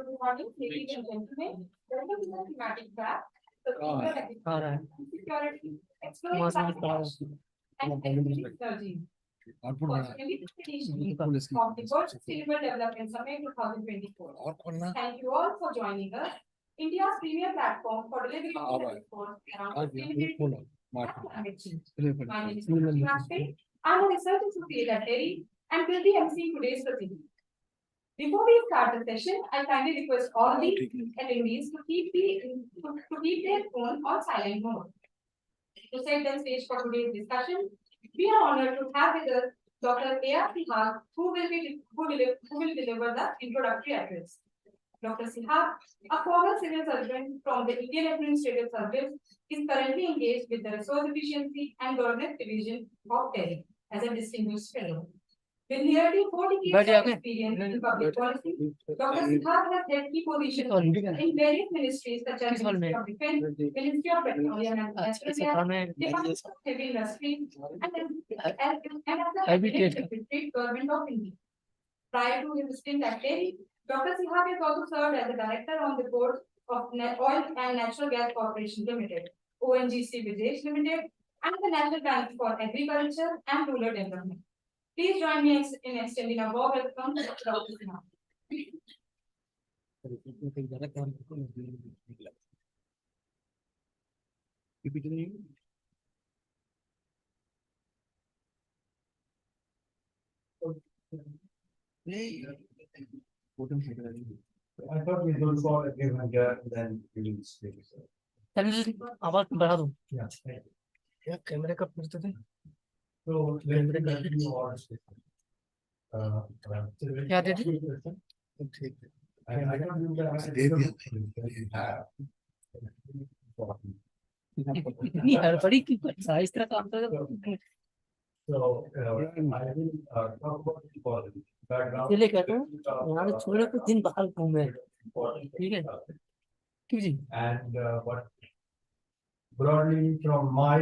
Good morning, ladies and gentlemen. Welcome to the thematic track, security, exploring science, and technology. For 25th edition of the World Sustainable Development Summit 2024. Thank you all for joining us. India's premier platform for delivering reports around sustainability and climate change. My name is Synergies. I'm a research associate at TERI and will be emceeing today's proceeding. Before we start the session, I kindly request all the attendees to keep their phone on silent mode. To set the stage for today's discussion, we are honored to have with us Dr. A.R. Sihag, who will deliver the introductory address. Dr. Sihag, a former civil servant from the Indian Administrative Service, is currently engaged with the Resource Efficiency and Governance Division of TERI as a distinguished fellow. With nearly 40 years of experience in public policy, Dr. Sihag has held key positions in various ministries such as Ministry of Defense, Ministry of Petroleum and Natural Gas, Department of Heavy Industry, and as the Secretary Government of India. Prior to his stint at TERI, Dr. Sihag has also served as a director on the board of Oil and Natural Gas Corporation Limited, ONGC Videsh Limited, and the National Bank for Agriculture and Rural Development. Please join me in extending a warm welcome to Dr. Sihag. I thought we don't call it given here, then we will speak. आवाज बढ़ा दूं Yeah. यार कैमरे का फिर तो थे So let me continue on. क्या दे दी ठीक है. I don't do that. इतनी हड़बड़ी की इस तरह काम कर So I will talk about the policy. इसलिए कहता हूँ यहाँ छोड़े कुछ दिन बाहर घूमे ठीक है क्यों जी And what broadly from my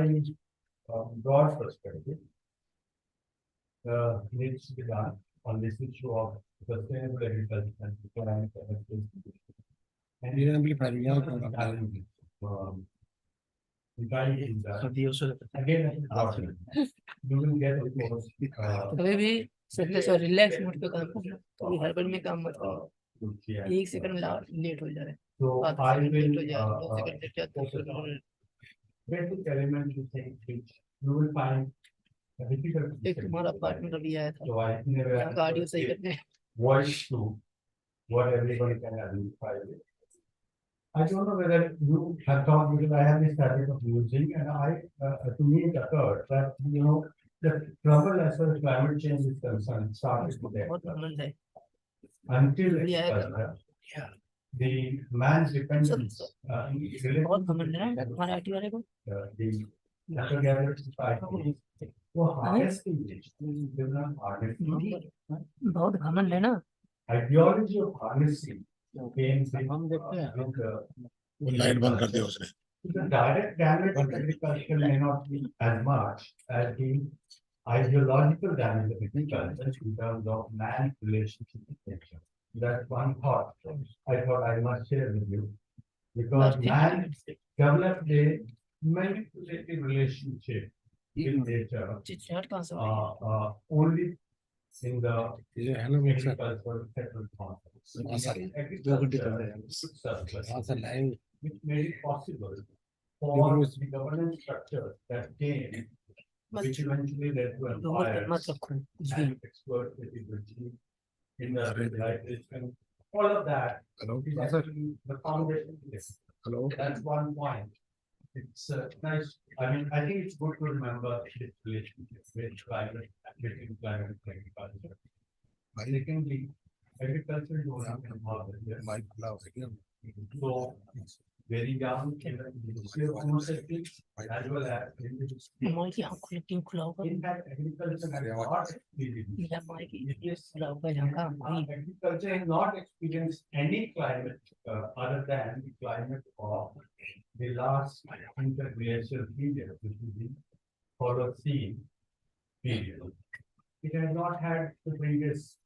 broad perspective needs to be done on this issue of sustainable agriculture and economic and again you will get of course कभी भी रिलैक्स मोड पे काम करना कभी हड़बड़ी में काम मत करो एक सेकंड लेट हो जा रहा है so I will basic basic element you think which you will find difficult एक तुम्हारा पार्टनर अभी आया था so I never यहाँ का ऑडियो सही करने voice to what everybody can identify with. I don't know whether you have thought because I have this habit of using and to me it occurred that the trouble as far as climate change is concerned started today. Until the man's dependence the natural gas society बहुत घमंड है ना ideology of harnessing came the direct damage of agriculture may not be as much as the ideological damage of agriculture in terms of man's relationship with nature. That's one thought I thought I must share with you. Because man developed a manipulative relationship with nature only in the agricultural settled context. Which made it possible for the governance structure that came, which eventually led to empire and exploitative regime, industrialization, all of that is actually the foundation. That's one point. It's nice. I mean, I think it's good to remember this relationship with climate, between climate and agriculture. Secondly, agriculture is one of the so very young in the food sector as well as in fact agriculture has not experienced any climate other than the climate of the last interglacial period, which is the Holocene period. It has not had the previous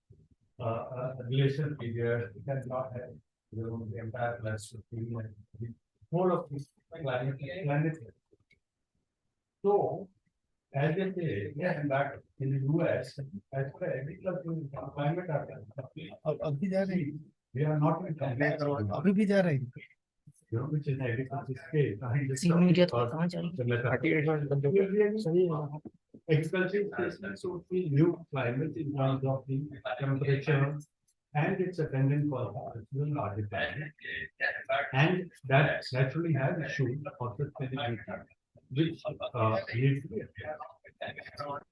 glacial period. It has not had The entire the whole of this planet. So, as they say, yeah, and that in the US, as per agriculture climate अभी जा रहे हैं we are not in compliance with अभी भी जा रहे हैं which is agriculture scale. Media तो कहाँ जा रही है? The method. Agriculture is so we new climate in terms of the temperature and its attendant qualifications are dependent. And that naturally has issues of sustainability, which need to be addressed.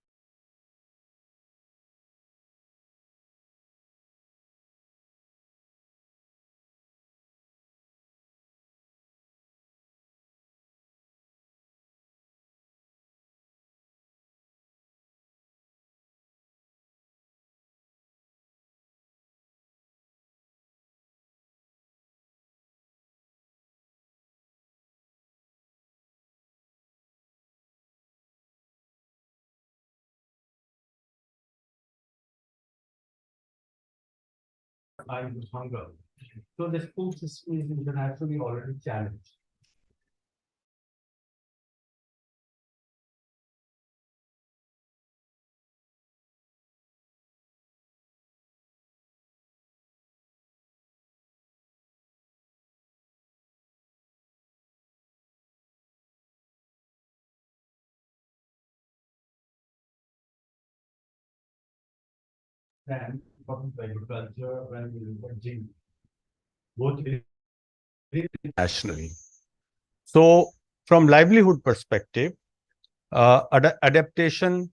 Time with hunger. So this food system is internationally already challenged. And from agriculture when we look at gene, both nationally. So, from livelihood perspective, adaptation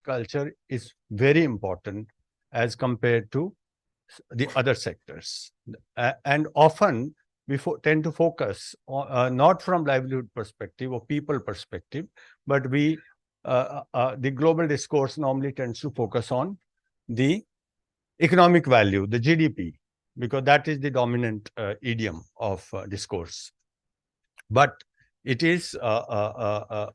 culture is very important as compared to the other sectors. And often we tend to focus on, not from livelihood perspective or people perspective, but we the global discourse normally tends to focus on the economic value, the GDP, because that is the dominant idiom of discourse. But it is a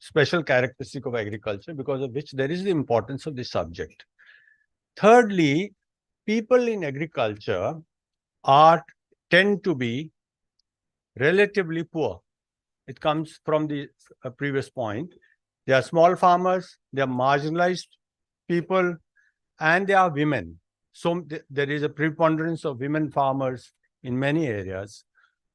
special characteristic of agriculture because of which there is the importance of this subject. Thirdly, people in agriculture tend to be relatively poor. It comes from the previous point. They are small farmers, they are marginalized people, and they are women. So there is a preponderance of women farmers in many areas.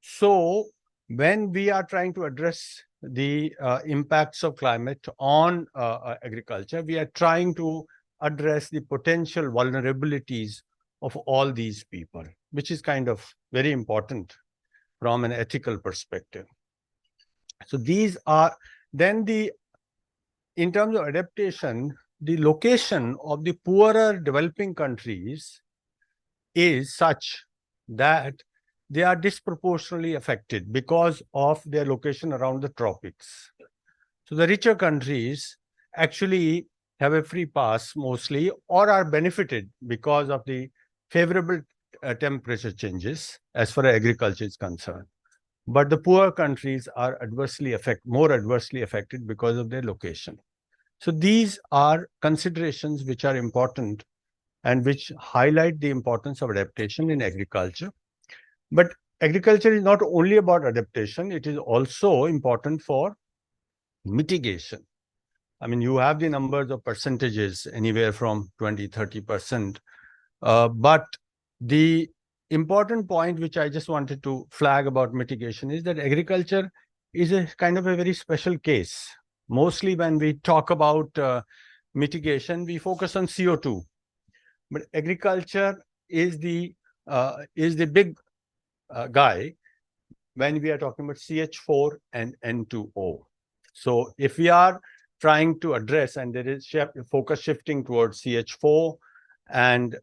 So when we are trying to address the impacts of climate on agriculture, we are trying to address the potential vulnerabilities of all these people, which is kind of very important from an ethical perspective. So these are then in terms of adaptation, the location of the poorer developing countries is such that they are disproportionately affected because of their location around the tropics. So the richer countries actually have a free pass mostly, or are benefited because of the favorable temperature changes as far as agriculture is concerned. But the poor countries are more adversely affected because of their location. So these are considerations which are important and which highlight the importance of adaptation in agriculture. But agriculture is not only about adaptation, it is also important for mitigation. I mean, you have the numbers of percentages anywhere from 20–30%. But the important point which I just wanted to flag about mitigation is that agriculture is a kind of a very special case. Mostly when we talk about mitigation, we focus on CO2. But agriculture is the big guy when we are talking about CH4 and N2O. So if we are trying to address, and there is focus shifting towards CH4, and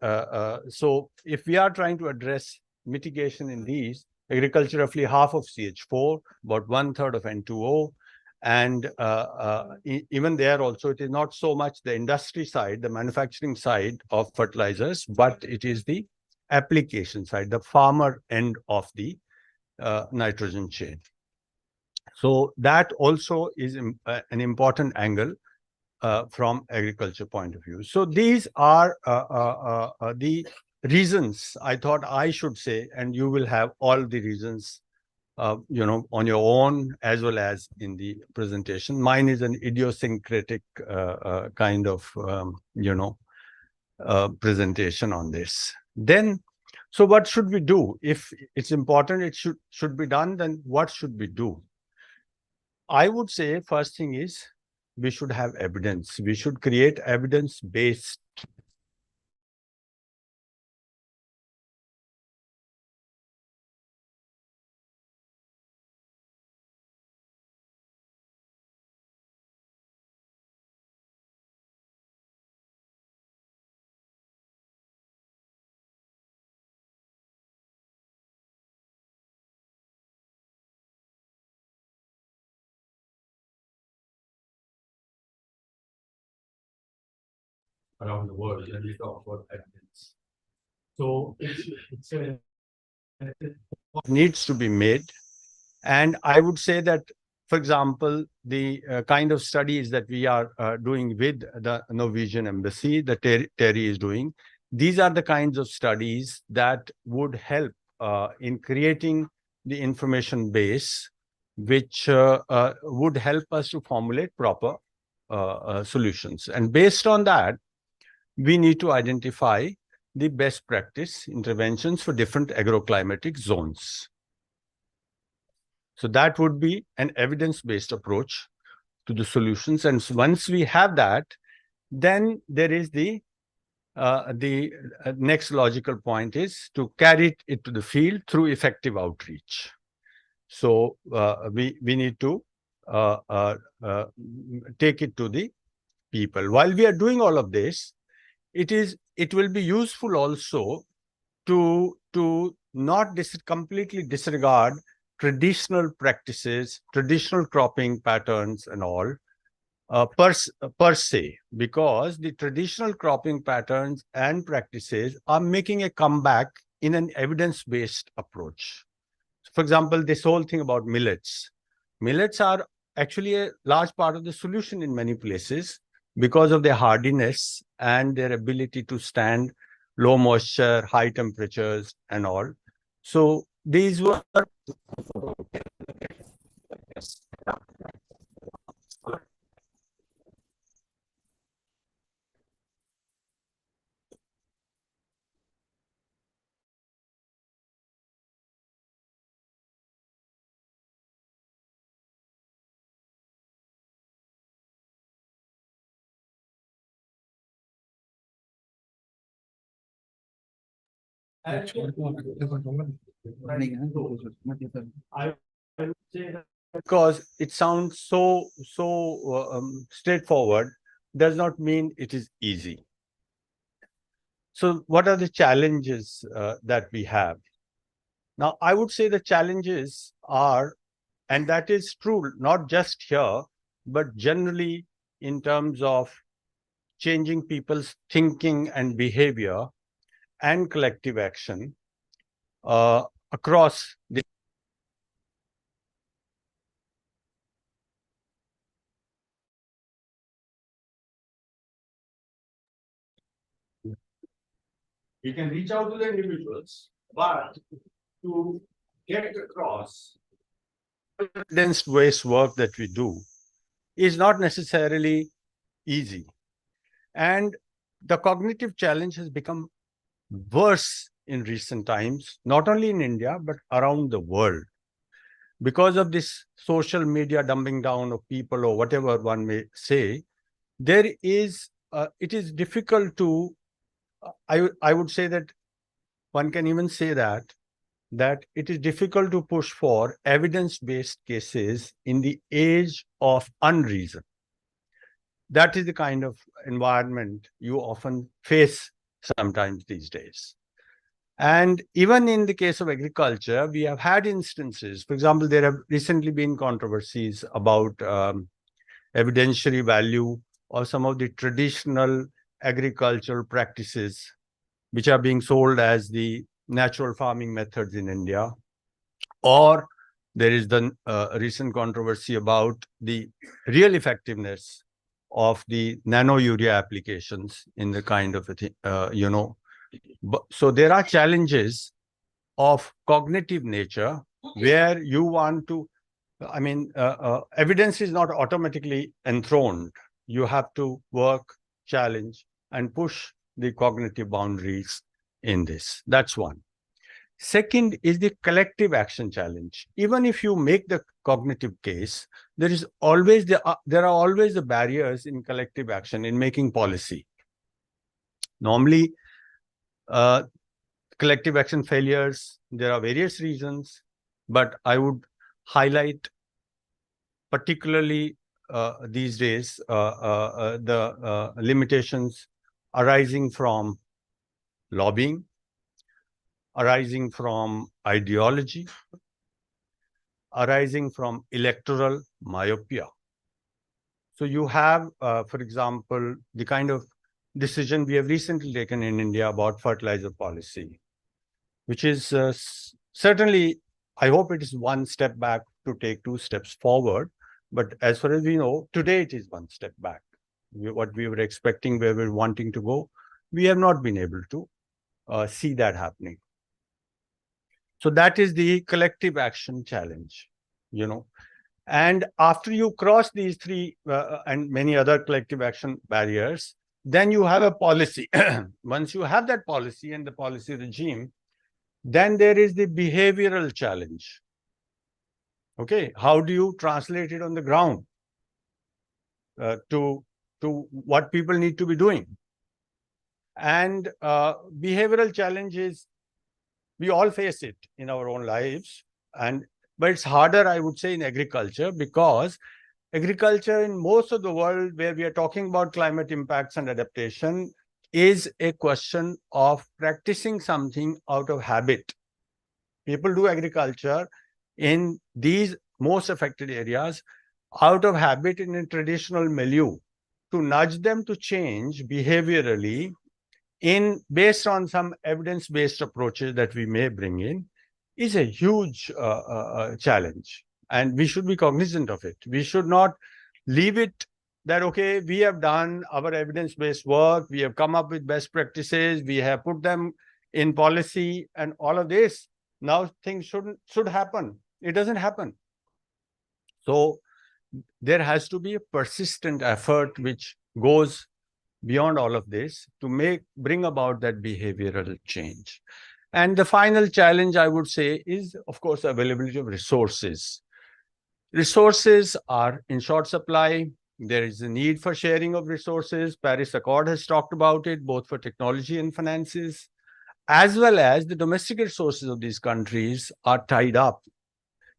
so if we are trying to address mitigation in these, agriculture roughly half of CH4, about 1/3 of N2O, and even there also it is not so much the industry side, the manufacturing side of fertilizers, but it is the application side, the farmer end of the nitrogen chain. So that also is an important angle from agriculture point of view. So these are the reasons I thought I should say, and you will have all the reasons, on your own as well as in the presentation. Mine is an idiosyncratic kind of, presentation on this. Then, so what should we do? If it's important, it should be done, then what should we do? I would say first thing is we should have evidence. We should create evidence-based around the world when we talk about evidence. So it's a needs to be made. And I would say that, for example, the kind of studies that we are doing with the Norwegian embassy, the TERI is doing, these are the kinds of studies that would help in creating the information base, which would help us to formulate proper solutions. And based on that, we need to identify the best practice interventions for different agroclimatic zones. So that would be an evidence-based approach to the solutions. And so once we have that, then there is the next logical point is to carry it to the field through effective outreach. So we need to take it to the people. While we are doing all of this, it will be useful also to not completely disregard traditional practices, traditional cropping patterns and all per se, because the traditional cropping patterns and practices are making a comeback in an evidence-based approach. For example, this whole thing about millets. Millets are actually a large part of the solution in many places because of their hardiness and their ability to stand low moisture, high temperatures and all. So these were I would say that because it sounds so straightforward, does not mean it is easy. So what are the challenges that we have? Now, I would say the challenges are, and that is true, not just here, but generally in terms of changing people's thinking and behavior and collective action across the we can reach out to the individuals, but to get across evidence-based work that we do is not necessarily easy. And the cognitive challenge has become worse in recent times, not only in India, but around the world. Because of this social media dumbing down of people or whatever one may say, it is difficult to, I would say that one can even say that it is difficult to push for evidence-based cases in the age of unreason. That is the kind of environment you often face sometimes these days. And even in the case of agriculture, we have had instances, for example, there have recently been controversies about evidentiary value of some of the traditional agricultural practices which are being sold as the natural farming methods in India. Or there is the recent controversy about the real effectiveness of the nano urea applications in the kind of So there are challenges of cognitive nature where you want to, evidence is not automatically enthroned. You have to work, challenge, and push the cognitive boundaries in this. That's one. Second is the collective action challenge. Even if you make the cognitive case, there are always the barriers in collective action in making policy. Normally, collective action failures, there are various reasons, but I would highlight particularly these days the limitations arising from lobbying, arising from ideology, arising from electoral myopia. So you have, for example, the kind of decision we have recently taken in India about fertilizer policy, which is certainly, I hope it is one step back to take 2 steps forward. But as far as we know, today it is 1 step back. What we were expecting, where we were wanting to go, we have not been able to see that happening. So that is the collective action challenge, And after you cross these 3 and many other collective action barriers, then you have a policy. Once you have that policy and the policy regime, then there is the behavioral challenge. Okay, how do you translate it on the ground to what people need to be doing? And behavioral challenges, we all face it in our own lives, but it's harder, I would say, in agriculture, because agriculture in most of the world where we are talking about climate impacts and adaptation is a question of practicing something out of habit. People do agriculture in these most affected areas out of habit in a traditional milieu. To nudge them to change behaviorally based on some evidence-based approaches that we may bring in is a huge challenge, and we should be cognizant of it. We should not leave it that, okay, we have done our evidence-based work, we have come up with best practices, we have put them in policy and all of this. Now things should happen. It doesn't happen. So there has to be a persistent effort which goes beyond all of this to bring about that behavioral change. And the final challenge, I would say, is, of course, availability of resources. Resources are in short supply. There is a need for sharing of resources. Paris Accord has talked about it, both for technology and finances, as well as the domestic resources of these countries are tied up.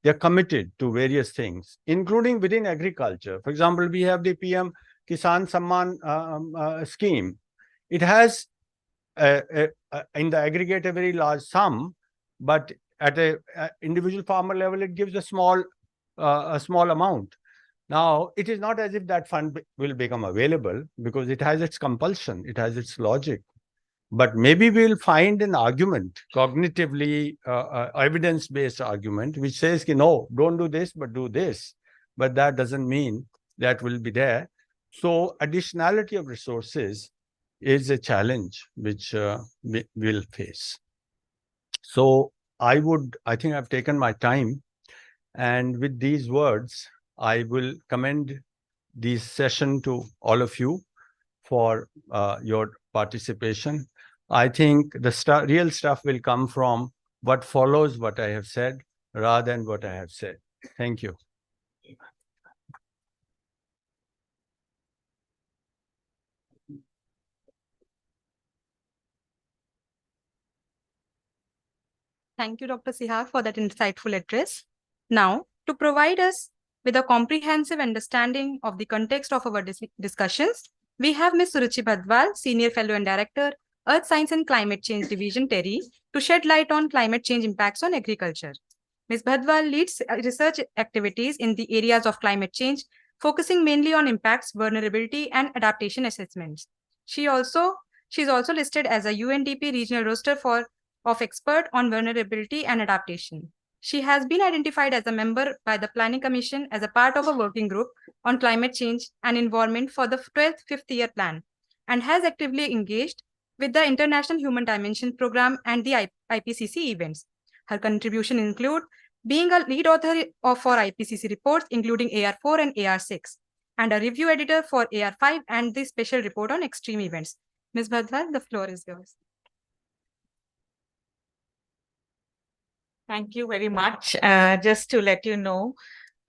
They're committed to various things, including within agriculture. For example, we have the PM Kisan Samman scheme. It has, in the aggregate, a very large sum, but at a individual farmer level, it gives a small amount. Now, it is not as if that fund will become available, because it has its compulsion, it has its logic. But maybe we'll find an argument, cognitively evidence-based argument, which says, no, don't do this, but do this. But that doesn't mean that will be there. So additionality of resources is a challenge which we will face. So I think I've taken my time. And with these words, I will commend this session to all of you for your participation. I think the real stuff will come from what follows what I have said rather than what I have said. Thank you. Thank you, Dr. Sihar, for that insightful address. Now, to provide us with a comprehensive understanding of the context of our discussions, we have Ms. Suruchi Bhadwal, Senior Fellow and Director, Earth Science and Climate Change Division, TERI, to shed light on climate change impacts on agriculture. Ms. Bhadwal leads research activities in the areas of climate change, focusing mainly on impacts, vulnerability, and adaptation assessments. She is also listed as a UNDP regional roster of expert on vulnerability and adaptation. She has been identified as a member by the Planning Commission as a part of a working group on climate change and environment for the 12th Fifth Year Plan, and has actively engaged with the International Human Dimension Program and the IPCC events. Her contribution include being a lead author for IPCC reports, including AR4 and AR6, and a review editor for AR5 and the special report on extreme events. Ms. Bhadwal, the floor is yours. Thank you very much. Just to let you know,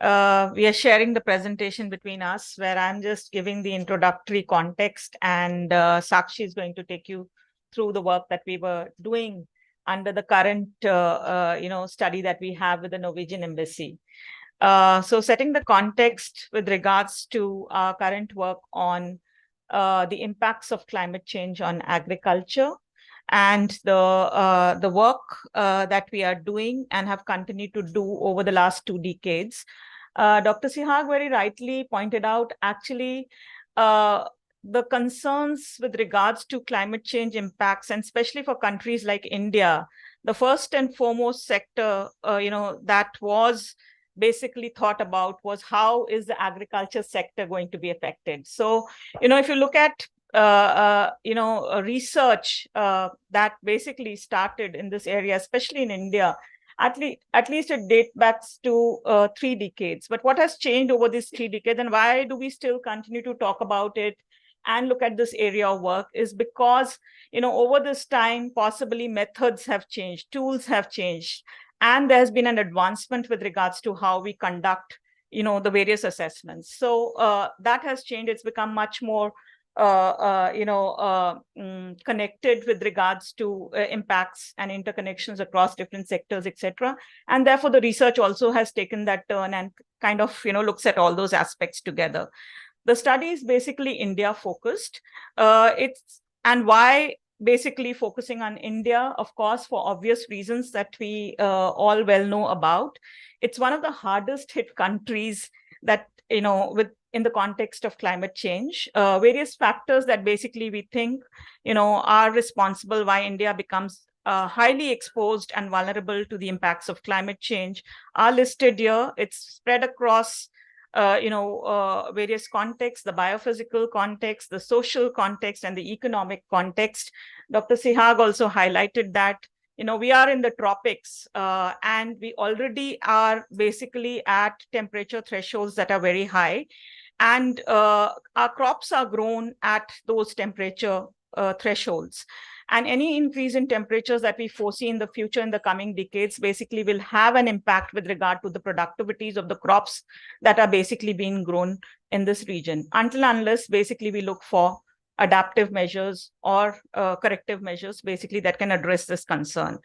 we are sharing the presentation between us, where I'm just giving the introductory context, and Sakshi is going to take you through the work that we were doing under the current study that we have with the Norwegian Embassy. So setting the context with regards to our current work on the impacts of climate change on agriculture, and the work that we are doing and have continued to do over the last 2 decades. Dr. Sihag very rightly pointed out, actually, the concerns with regards to climate change impacts, and especially for countries like India, the first and foremost sector, that was basically thought about was how is the agriculture sector going to be affected. So, if you look at research that basically started in this area, especially in India, at least it dates back to 3 decades. But what has changed over these 3 decades, and why do we still continue to talk about it and look at this area of work, is because, over this time, possibly methods have changed, tools have changed, and there's been an advancement with regards to how we conduct, the various assessments. So that has changed. It's become much more connected with regards to impacts and interconnections across different sectors, etc. And therefore, the research also has taken that turn and kind of, looks at all those aspects together. The study is basically India focused. And why basically focusing on India, of course, for obvious reasons that we all well know about. It's one of the hardest hit countries that, in the context of climate change, various factors that basically we think, are responsible why India becomes highly exposed and vulnerable to the impacts of climate change are listed here. It's spread across, various contexts, the biophysical context, the social context, and the economic context. Dr. Sihag also highlighted that, we are in the tropics, and we already are basically at temperature thresholds that are very high. And our crops are grown at those temperature thresholds. And any increase in temperatures that we foresee in the future, in the coming decades, basically will have an impact with regard to the productivities of the crops that are basically being grown in this region, until unless basically we look for adaptive measures or corrective measures basically that can address this concern.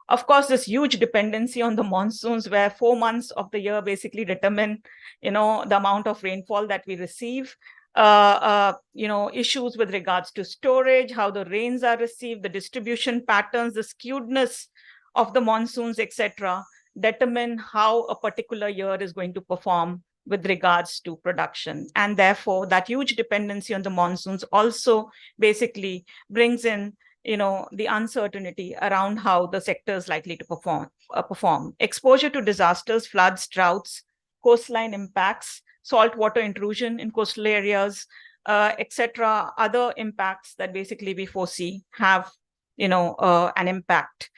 Of course, this huge dependency on the monsoons, where 4 months of the year basically determine, the amount of rainfall that we receive. Issues with regards to storage, how the rains are received, the distribution patterns, the skewedness of the monsoons, etc., determine how a particular year is going to perform with regards to production. And therefore, that huge dependency on the monsoons also basically brings in, the uncertainty around how the sector is likely to perform. Exposure to disasters, floods, droughts, coastline impacts, saltwater intrusion in coastal areas, etc., other impacts that basically we foresee have, an impact.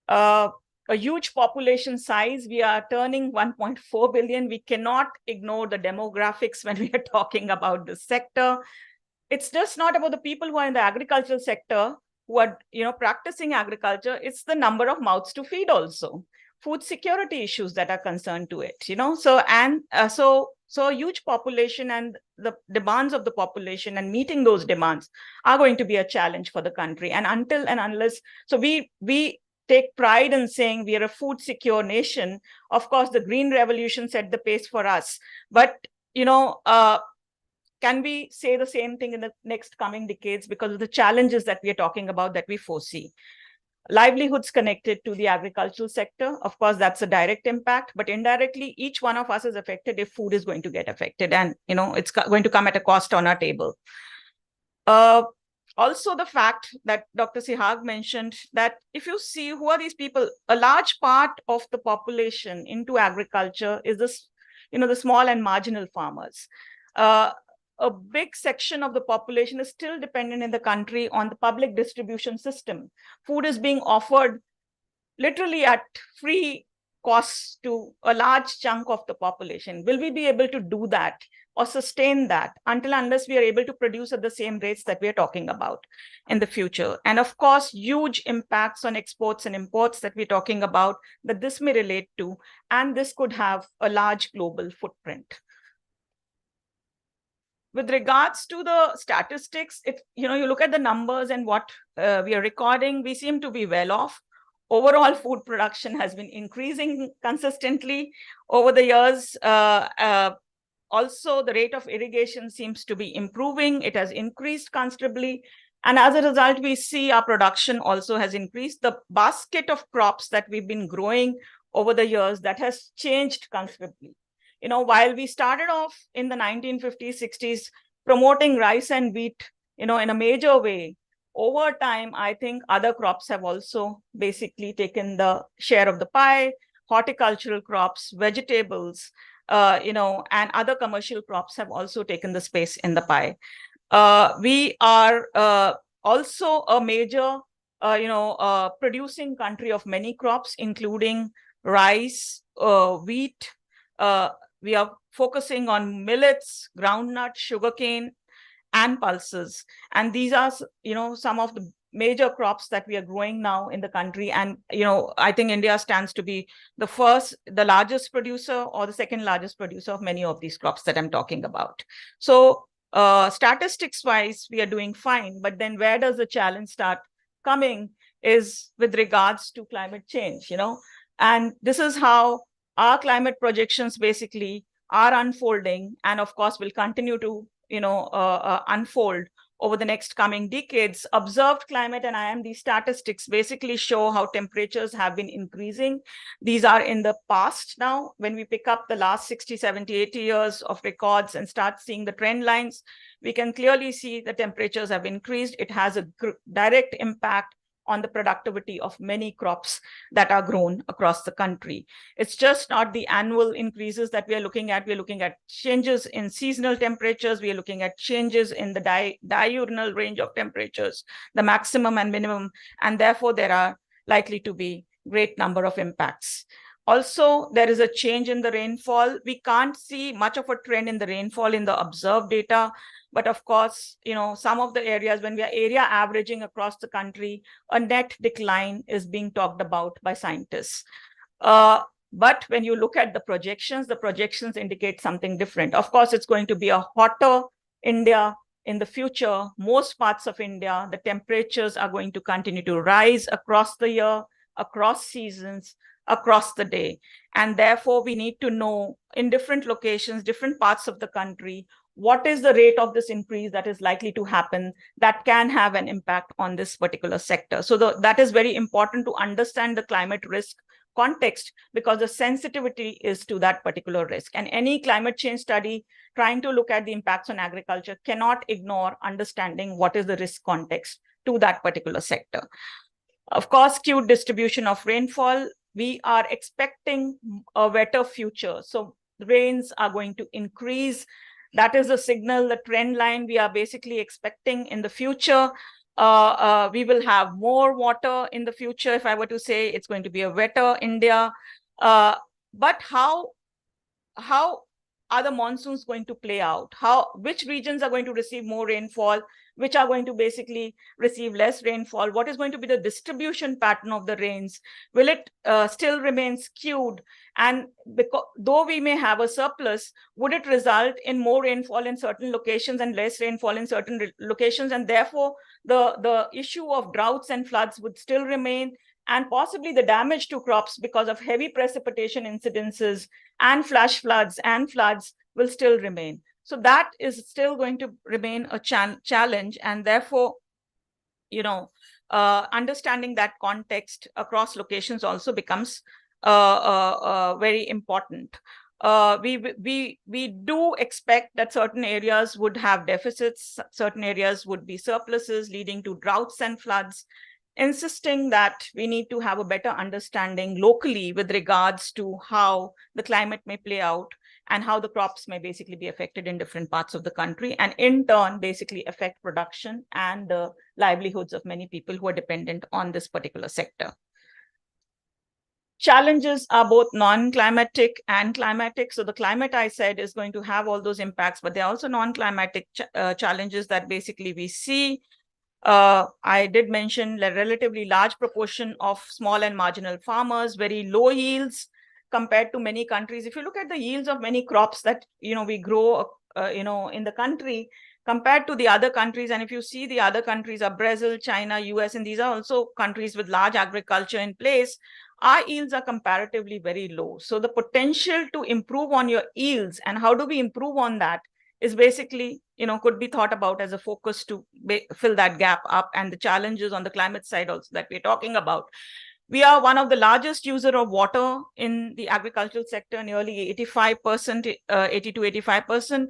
A huge population size. We are turning 1.4 billion. We cannot ignore the demographics when we are talking about this sector. It's just not about the people who are in the agricultural sector, who are, practicing agriculture. It's the number of mouths to feed also. Food security issues that are concerned to it, So a huge population and the demands of the population and meeting those demands are going to be a challenge for the country. And until and unless, so we take pride in saying we are a food secure nation. Of course, the Green Revolution set the pace for us. But, can we say the same thing in the next coming decades because of the challenges that we are talking about that we foresee? Livelihoods connected to the agricultural sector. Of course, that's a direct impact, but indirectly, each one of us is affected if food is going to get affected. And, it's going to come at a cost on our table. Also, the fact that Dr. Sihag mentioned that if you see who are these people, a large part of the population into agriculture is this, the small and marginal farmers. a big section of the population is still dependent in the country on the public distribution system. Food is being offered literally at free costs to a large chunk of the population. Will we be able to do that or sustain that unless we are able to produce at the same rates that we are talking about in the future? And of course, huge impacts on exports and imports that we're talking about that this may relate to, and this could have a large global footprint. With regards to the statistics, if you look at the numbers and what we are recording, we seem to be well off. Overall food production has been increasing consistently over the years. Also, the rate of irrigation seems to be improving. It has increased considerably. And as a result, we see our production also has increased. The basket of crops that we've been growing over the years, that has changed considerably. While we started off in the 1950s, 60s, promoting rice and wheat, in a major way, over time, I think other crops have also basically taken the share of the pie. Horticultural crops, vegetables, and other commercial crops have also taken the space in the pie. We are also a major, producing country of many crops, including rice, wheat. We are focusing on millets, groundnut, sugarcane, and pulses. And these are, some of the major crops that we are growing now in the country. And, I think India stands to be the largest producer or the second largest producer of many of these crops that I'm talking about. So statistics wise, we are doing fine. But then where does the challenge start coming is with regards to climate change, and this is how our climate projections basically are unfolding, and of course will continue to unfold over the next coming decades. Observed climate and IMD statistics basically show how temperatures have been increasing. These are in the past now. When we pick up the last 60, 70, 80 years of records and start seeing the trend lines, we can clearly see the temperatures have increased. It has a direct impact on the productivity of many crops that are grown across the country. It's just not the annual increases that we are looking at. We're looking at changes in seasonal temperatures. We are looking at changes in the diurnal range of temperatures, the maximum and minimum, and therefore there are likely to be great number of impacts. Also, there is a change in the rainfall. We can't see much of a trend in the rainfall in the observed data. But of course, some of the areas, when we are area averaging across the country, a net decline is being talked about by scientists. But when you look at the projections indicate something different. Of course, it's going to be a hotter India in the future. Most parts of India, the temperatures are going to continue to rise across the year, across seasons, across the day. And therefore, we need to know in different locations, different parts of the country, what is the rate of this increase that is likely to happen that can have an impact on this particular sector. So that is very important to understand the climate risk context, because the sensitivity is to that particular risk. And any climate change study trying to look at the impacts on agriculture cannot ignore understanding what is the risk context to that particular sector. Of course, skewed distribution of rainfall. We are expecting a wetter future. So rains are going to increase. That is the signal, the trend line we are basically expecting in the future. We will have more water in the future. If I were to say it's going to be a wetter India. But how are the monsoons going to play out? Which regions are going to receive more rainfall? Which are going to basically receive less rainfall? What is going to be the distribution pattern of the rains? Will it still remain skewed? And though we may have a surplus, would it result in more rainfall in certain locations and less rainfall in certain locations? And therefore, the issue of droughts and floods would still remain, and possibly the damage to crops because of heavy precipitation incidences and flash floods and floods will still remain. So that is still going to remain a challenge. And therefore, understanding that context across locations also becomes very important. We do expect that certain areas would have deficits, certain areas would be surpluses, leading to droughts and floods, insisting that we need to have a better understanding locally with regards to how the climate may play out and how the crops may basically be affected in different parts of the country, and in turn basically affect production and the livelihoods of many people who are dependent on this particular sector. Challenges are both non-climatic and climatic. So the climate, I said, is going to have all those impacts, but there are also non-climatic challenges that basically we see. I did mention a relatively large proportion of small and marginal farmers, very low yields compared to many countries. If you look at the yields of many crops that we grow in the country compared to the other countries, and if you see the other countries are Brazil, China, US, and these are also countries with large agriculture in place, our yields are comparatively very low. So the potential to improve on your yields, and how do we improve on that, is basically, could be thought about as a focus to fill that gap up, and the challenges on the climate side also that we're talking about. We are one of the largest user of water in the agricultural sector, nearly 85%, 80 to 85%.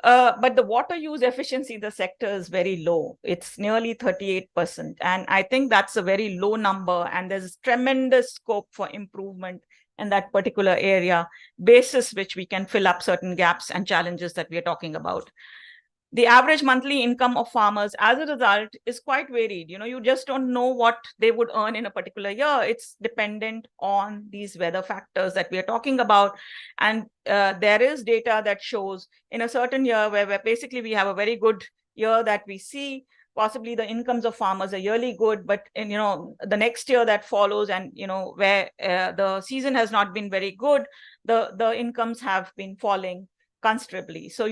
But the water use efficiency in the sector is very low. It's nearly 38%. And I think that's a very low number. And there's tremendous scope for improvement in that particular area, basis which we can fill up certain gaps and challenges that we are talking about. The average monthly income of farmers as a result is quite varied. You just don't know what they would earn in a particular year. It's dependent on these weather factors that we are talking about. And there is data that shows in a certain year where basically we have a very good year that we see, possibly the incomes of farmers are yearly good, but in the next year that follows, and where the season has not been very good, the incomes have been falling considerably. So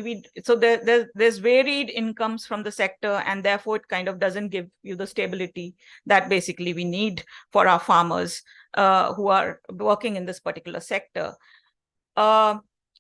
there's varied incomes from the sector, and therefore it kind of doesn't give you the stability that basically we need for our farmers who are working in this particular sector.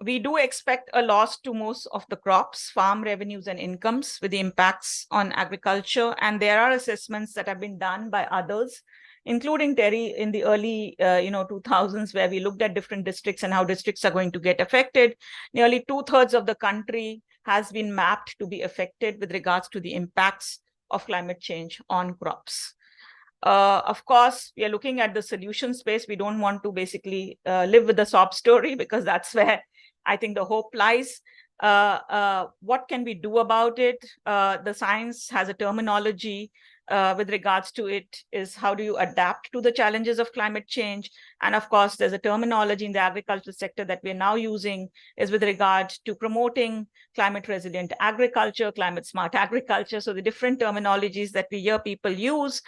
We do expect a loss to most of the crops, farm revenues and incomes with the impacts on agriculture. And there are assessments that have been done by others, including TERI in the early 2000s, where we looked at different districts and how districts are going to get affected. Nearly 2/3 of the country has been mapped to be affected with regards to the impacts of climate change on crops. Of course, we are looking at the solution space. We don't want to basically live with the sob story, because that's where I think the hope lies. What can we do about it? The science has a terminology with regards to it, is how do you adapt to the challenges of climate change? And of course, there's a terminology in the agricultural sector that we're now using is with regard to promoting climate resilient agriculture, climate smart agriculture. So the different terminologies that we hear people use.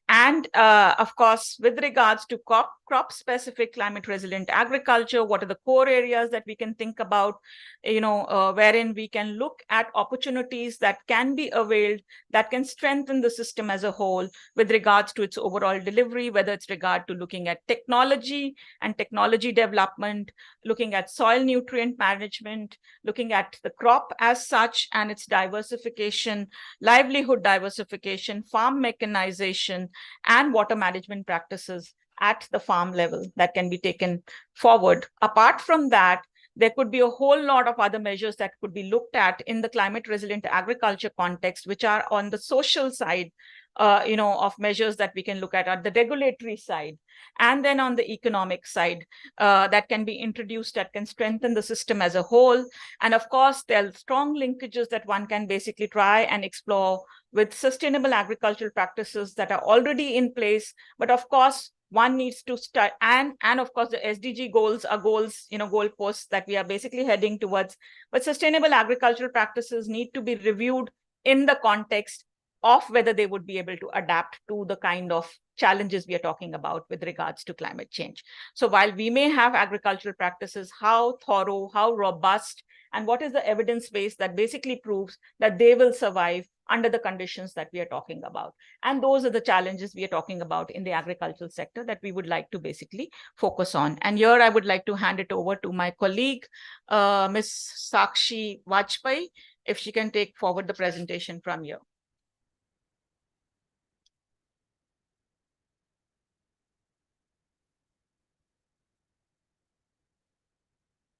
And of course, with regards to crop specific climate resilient agriculture, what are the core areas that we can think about, wherein we can look at opportunities that can be availed, that can strengthen the system as a whole with regards to its overall delivery, whether it's regard to looking at technology and technology development, looking at soil nutrient management, looking at the crop as such and its diversification, livelihood diversification, farm mechanization, and water management practices at the farm level that can be taken forward. Apart from that, there could be a whole lot of other measures that could be looked at in the climate resilient agriculture context, which are on the social side, of measures that we can look at the regulatory side, and then on the economic side that can be introduced, that can strengthen the system as a whole. And of course, there are strong linkages that one can basically try and explore with sustainable agricultural practices that are already in place. But of course, one needs to start, and of course, the SDG goals are goals, goalposts that we are basically heading towards. But sustainable agricultural practices need to be reviewed in the context of whether they would be able to adapt to the kind of challenges we are talking about with regards to climate change. So while we may have agricultural practices, how thorough, how robust, and what is the evidence base that basically proves that they will survive under the conditions that we are talking about. And those are the challenges we are talking about in the agricultural sector that we would like to basically focus on. And here I would like to hand it over to my colleague, Ms. Sakshi Vajpayee, if she can take forward the presentation from here.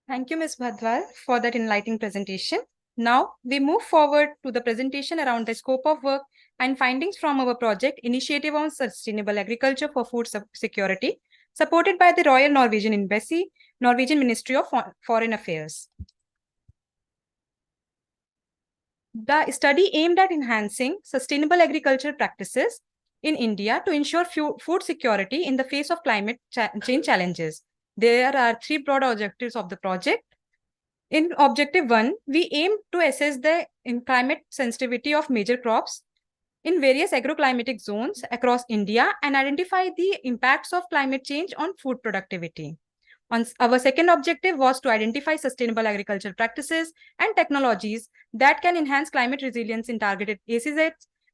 Thank you, Ms. Bhadwal, for that enlightening presentation. Now, we move forward to the presentation around the scope of work and findings from our project Initiative on Sustainable Agriculture for Food Security, supported by the Royal Norwegian Embassy, Norwegian Ministry of Foreign Affairs. The study aimed at enhancing sustainable agricultural practices in India to ensure food security in the face of climate change challenges. There are 3 broad objectives of the project. In Objective 1, we aim to assess the climate sensitivity of major crops in various agroclimatic zones across India and identify the impacts of climate change on food productivity. Our second objective was to identify sustainable agricultural practices and technologies that can enhance climate resilience in targeted ACZs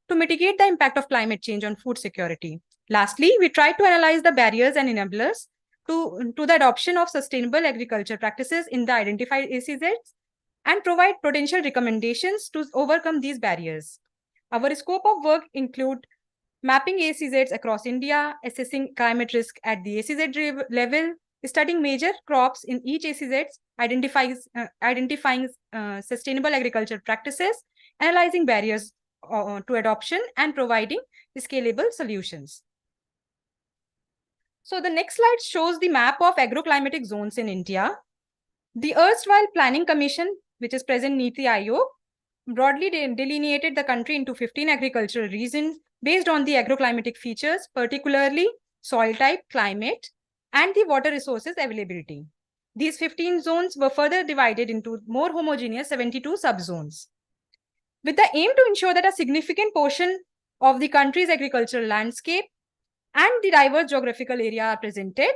to mitigate the impact of climate change on food security. Lastly, we tried to analyze the barriers and enablers to the adoption of sustainable agriculture practices in the identified ACZs and provide potential recommendations to overcome these barriers. Our scope of work include mapping ACZs across India, assessing climate risk at the ACZ level, studying major crops in each ACZ, identifying sustainable agriculture practices, analyzing barriers to adoption, and providing scalable solutions. So the next slide shows the map of agroclimatic zones in India. The erstwhile Planning Commission, which is present Niti Aayog, broadly delineated the country into 15 agricultural regions based on the agroclimatic features, particularly soil type, climate, and the water resources availability. These 15 zones were further divided into more homogeneous 72 subzones. With the aim to ensure that a significant portion of the country's agricultural landscape and the diverse geographical area are presented,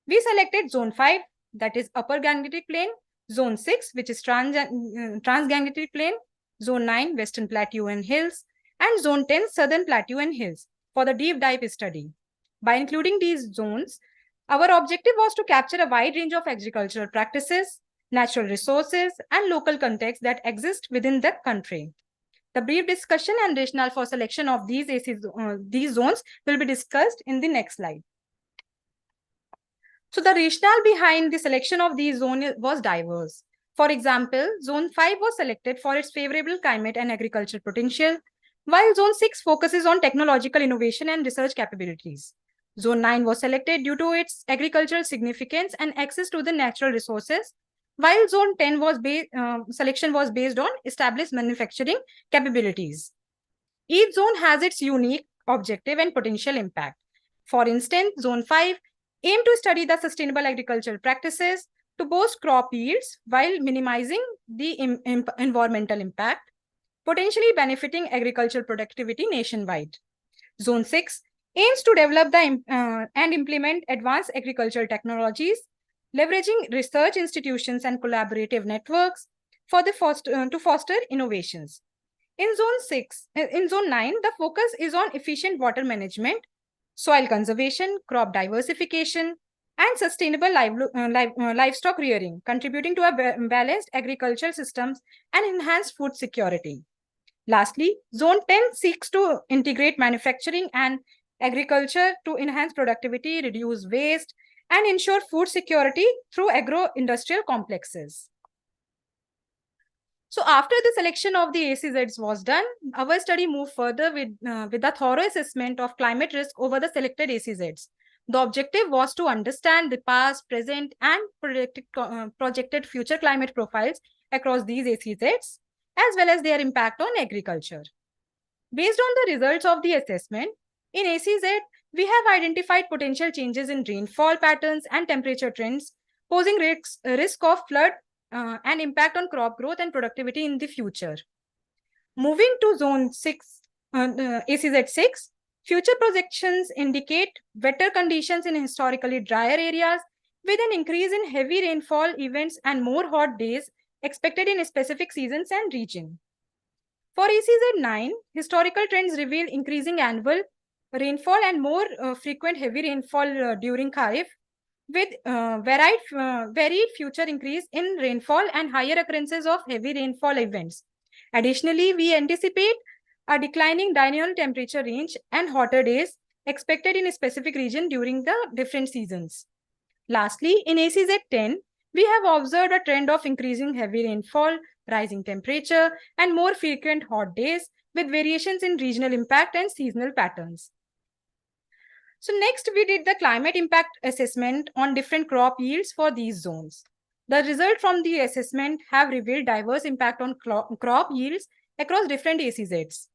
we selected Zone 5, that is Upper Gangetic Plain, Zone 6, which is Trans-Gangetic Plain, Zone 9, Western Plateau and Hills, and Zone 10, Southern Plateau and Hills, for the deep dive study. By including these zones, our objective was to capture a wide range of agricultural practices, natural resources, and local contexts that exist within the country. The brief discussion and rationale for selection of these zones will be discussed in the next slide. So the rationale behind the selection of these zones was diverse. For example, Zone 5 was selected for its favorable climate and agricultural potential, while Zone 6 focuses on technological innovation and research capabilities. Zone 9 was selected due to its agricultural significance and access to the natural resources, while Zone 10 selection was based on established manufacturing capabilities. Each zone has its unique objective and potential impact. For instance, Zone 5 aimed to study the sustainable agricultural practices to boost crop yields while minimizing the environmental impact, potentially benefiting agricultural productivity nationwide. Zone 6 aims to develop and implement advanced agricultural technologies, leveraging research institutions and collaborative networks to foster innovations. In Zone 9, the focus is on efficient water management, soil conservation, crop diversification, and sustainable livestock rearing, contributing to a balanced agricultural systems and enhanced food security. Lastly, Zone 10 seeks to integrate manufacturing and agriculture to enhance productivity, reduce waste, and ensure food security through agro-industrial complexes. So after the selection of the ACZs was done, our study moved further with the thorough assessment of climate risk over the selected ACZs. The objective was to understand the past, present, and projected future climate profiles across these ACZs, as well as their impact on agriculture. Based on the results of the assessment, in ACZ, we have identified potential changes in rainfall patterns and temperature trends, posing risk of flood and impact on crop growth and productivity in the future. Moving to Zone 6, ACZ 6, future projections indicate wetter conditions in historically drier areas with an increase in heavy rainfall events and more hot days expected in specific seasons and region. For ACZ 9, historical trends reveal increasing annual rainfall and more frequent heavy rainfall during Kharif, with varied future increase in rainfall and higher occurrences of heavy rainfall events. Additionally, we anticipate a declining diurnal temperature range and hotter days expected in a specific region during the different seasons. Lastly, in ACZ 10, we have observed a trend of increasing heavy rainfall, rising temperature, and more frequent hot days with variations in regional impact and seasonal patterns. So next we did the climate impact assessment on different crop yields for these zones. The result from the assessment have revealed diverse impact on crop yields across different ACZs.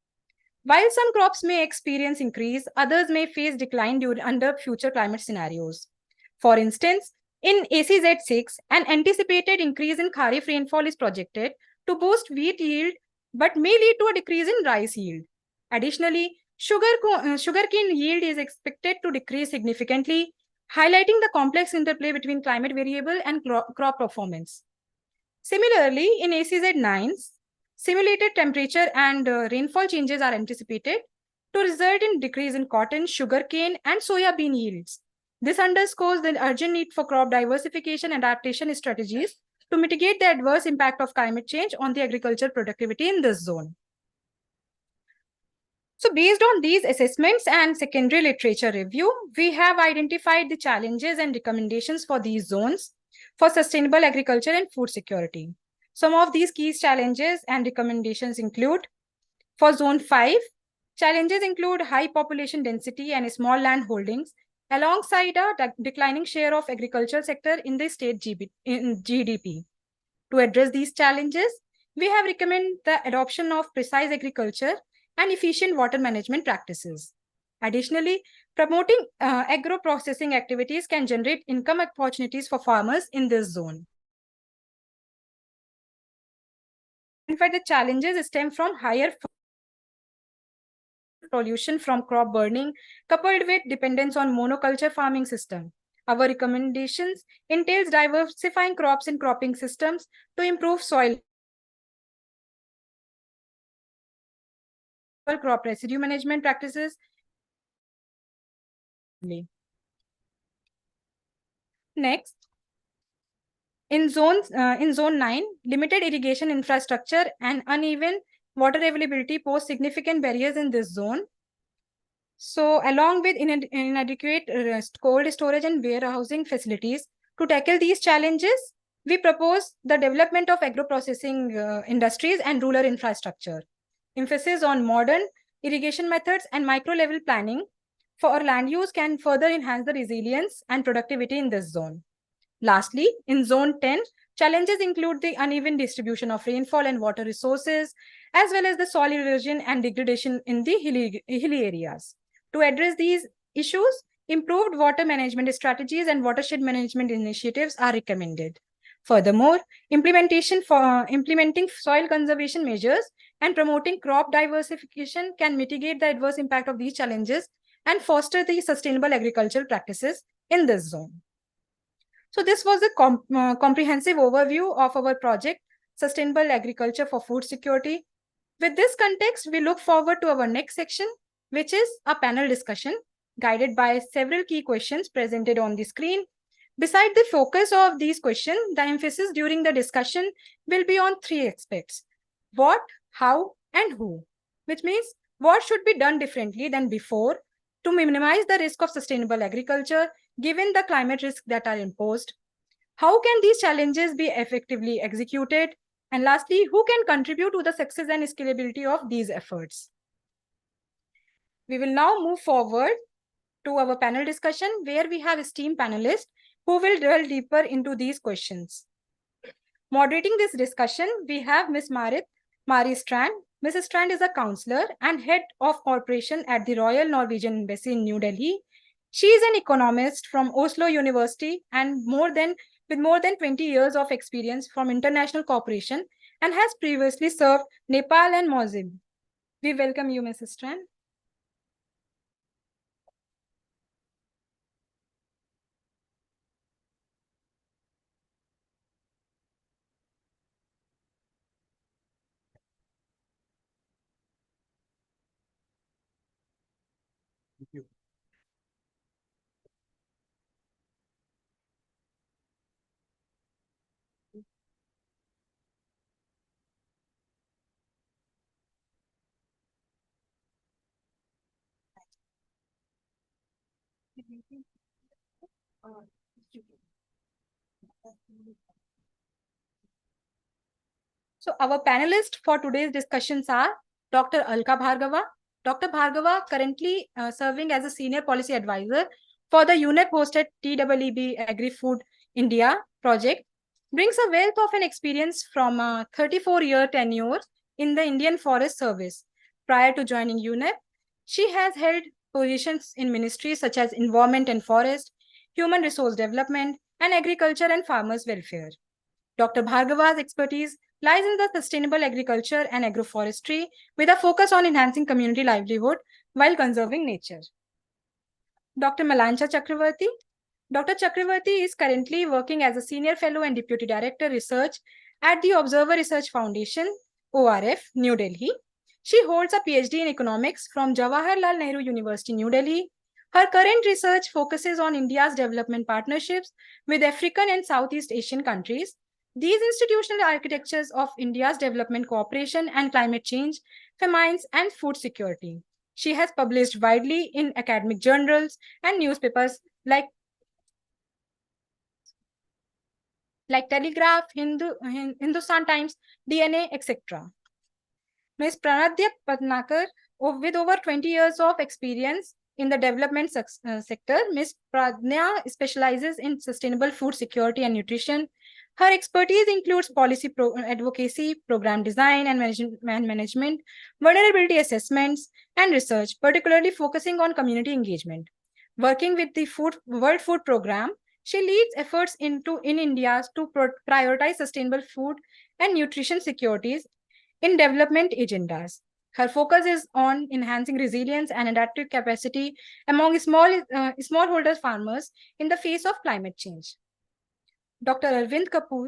While some crops may experience increase, others may face decline under future climate scenarios. For instance, in ACZ6, an anticipated increase in Kharif rainfall is projected to boost wheat yield, but may lead to a decrease in rice yield. Additionally, sugarcane yield is expected to decrease significantly, highlighting the complex interplay between climate variable and crop performance. Similarly, in ACZ9s, simulated temperature and rainfall changes are anticipated to result in decrease in cotton, sugarcane, and soya bean yields. This underscores the urgent need for crop diversification and adaptation strategies to mitigate the adverse impact of climate change on the agricultural productivity in this zone. So based on these assessments and secondary literature review, we have identified the challenges and recommendations for these zones for sustainable agriculture and food security. Some of these key challenges and recommendations include, for Zone 5, challenges include high population density and small land holdings, alongside a declining share of agricultural sector in the state GDP. To address these challenges, we have recommended the adoption of precise agriculture and efficient water management practices. Additionally, promoting agro-processing activities can generate income opportunities for farmers in this zone. In fact, the challenges stem from higher pollution from crop burning, coupled with dependence on monoculture farming system. Our recommendations entails diversifying crops and cropping systems to improve soil crop residue management practices. Next, in zone 9, limited irrigation infrastructure and uneven water availability pose significant barriers in this zone. So along with inadequate cold storage and warehousing facilities, to tackle these challenges, we propose the development of agro-processing industries and rural infrastructure. Emphasis on modern irrigation methods and micro-level planning for land use can further enhance the resilience and productivity in this zone. Lastly, in Zone 10, challenges include the uneven distribution of rainfall and water resources, as well as the soil erosion and degradation in the hilly areas. To address these issues, improved water management strategies and watershed management initiatives are recommended. Furthermore, implementing soil conservation measures and promoting crop diversification can mitigate the adverse impact of these challenges and foster the sustainable agricultural practices in this zone. So this was a comprehensive overview of our project, Sustainable Agriculture for Food Security. With this context, we look forward to our next section, which is a panel discussion guided by several key questions presented on the screen. Beside the focus of these questions, the emphasis during the discussion will be on 3 aspects: what, how, and who, which means what should be done differently than before to minimize the risk of sustainable agriculture given the climate risks that are imposed. How can these challenges be effectively executed? And lastly, who can contribute to the success and scalability of these efforts? We will now move forward to our panel discussion, where we have esteemed panelists who will delve deeper into these questions. Moderating this discussion, we have Ms. Mari Strand. Ms. Strand is a counselor and head of corporation at the Royal Norwegian Embassy in New Delhi. She is an economist from Oslo University and with more than 20 years of experience from international cooperation and has previously served Nepal and Mozambique. We welcome you, Ms. Strand. Thank you. So our panelists for today's discussions are Dr. Alka Bhargava, Dr. Bhargava, currently serving as a senior policy advisor for the UNEP-hosted TEEB Agri-Food India project, brings a wealth of an experience from a 34-year tenure in the Indian Forest Service. Prior to joining UNEP, she has held positions in ministries such as Environment and Forest, Human Resource Development, and Agriculture and Farmers Welfare. Dr. Bhargava's expertise lies in the sustainable agriculture and agroforestry with a focus on enhancing community livelihood while conserving nature. Dr. Malancha Chakravarti. Dr. Chakravarti is currently working as a Senior Fellow and Deputy Director Research at the Observer Research Foundation, ORF, New Delhi. She holds a PhD in Economics from Jawaharlal Nehru University, New Delhi. Her current research focuses on India's development partnerships with African and Southeast Asian countries. These institutional architectures of India's development cooperation and climate change, famines, and food security. She has published widely in academic journals and newspapers like Telegraph, Hindustan Times, DNA, etc. Ms. Pranadya Patnakar, with over 20 years of experience in the development sector, Ms. Pradnya specializes in sustainable food security and nutrition. Her expertise includes policy advocacy, program design and management, vulnerability assessments, and research, particularly focusing on community engagement. Working with the World Food Programme, she leads efforts in India to prioritize sustainable food and nutrition securities in development agendas. Her focus is on enhancing resilience and adaptive capacity among smallholder farmers in the face of climate change. Dr. Arvind Kapoor.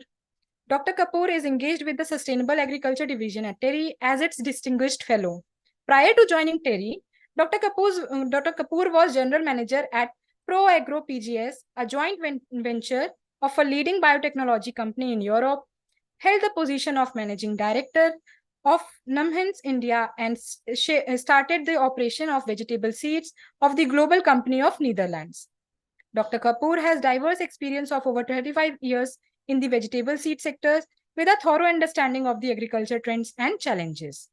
Dr. Kapoor is engaged with the Sustainable Agriculture Division at TERI as its Distinguished Fellow. Prior to joining TERI, Dr. Kapoor was General Manager at ProAgro PGS, a joint venture of a leading biotechnology company in Europe, held the position of Managing Director of Numhans India and started the operation of vegetable seeds of the global company of Netherlands. Dr. Kapoor has diverse experience of over 35 years in the vegetable seed sectors with a thorough understanding of the agriculture trends and challenges.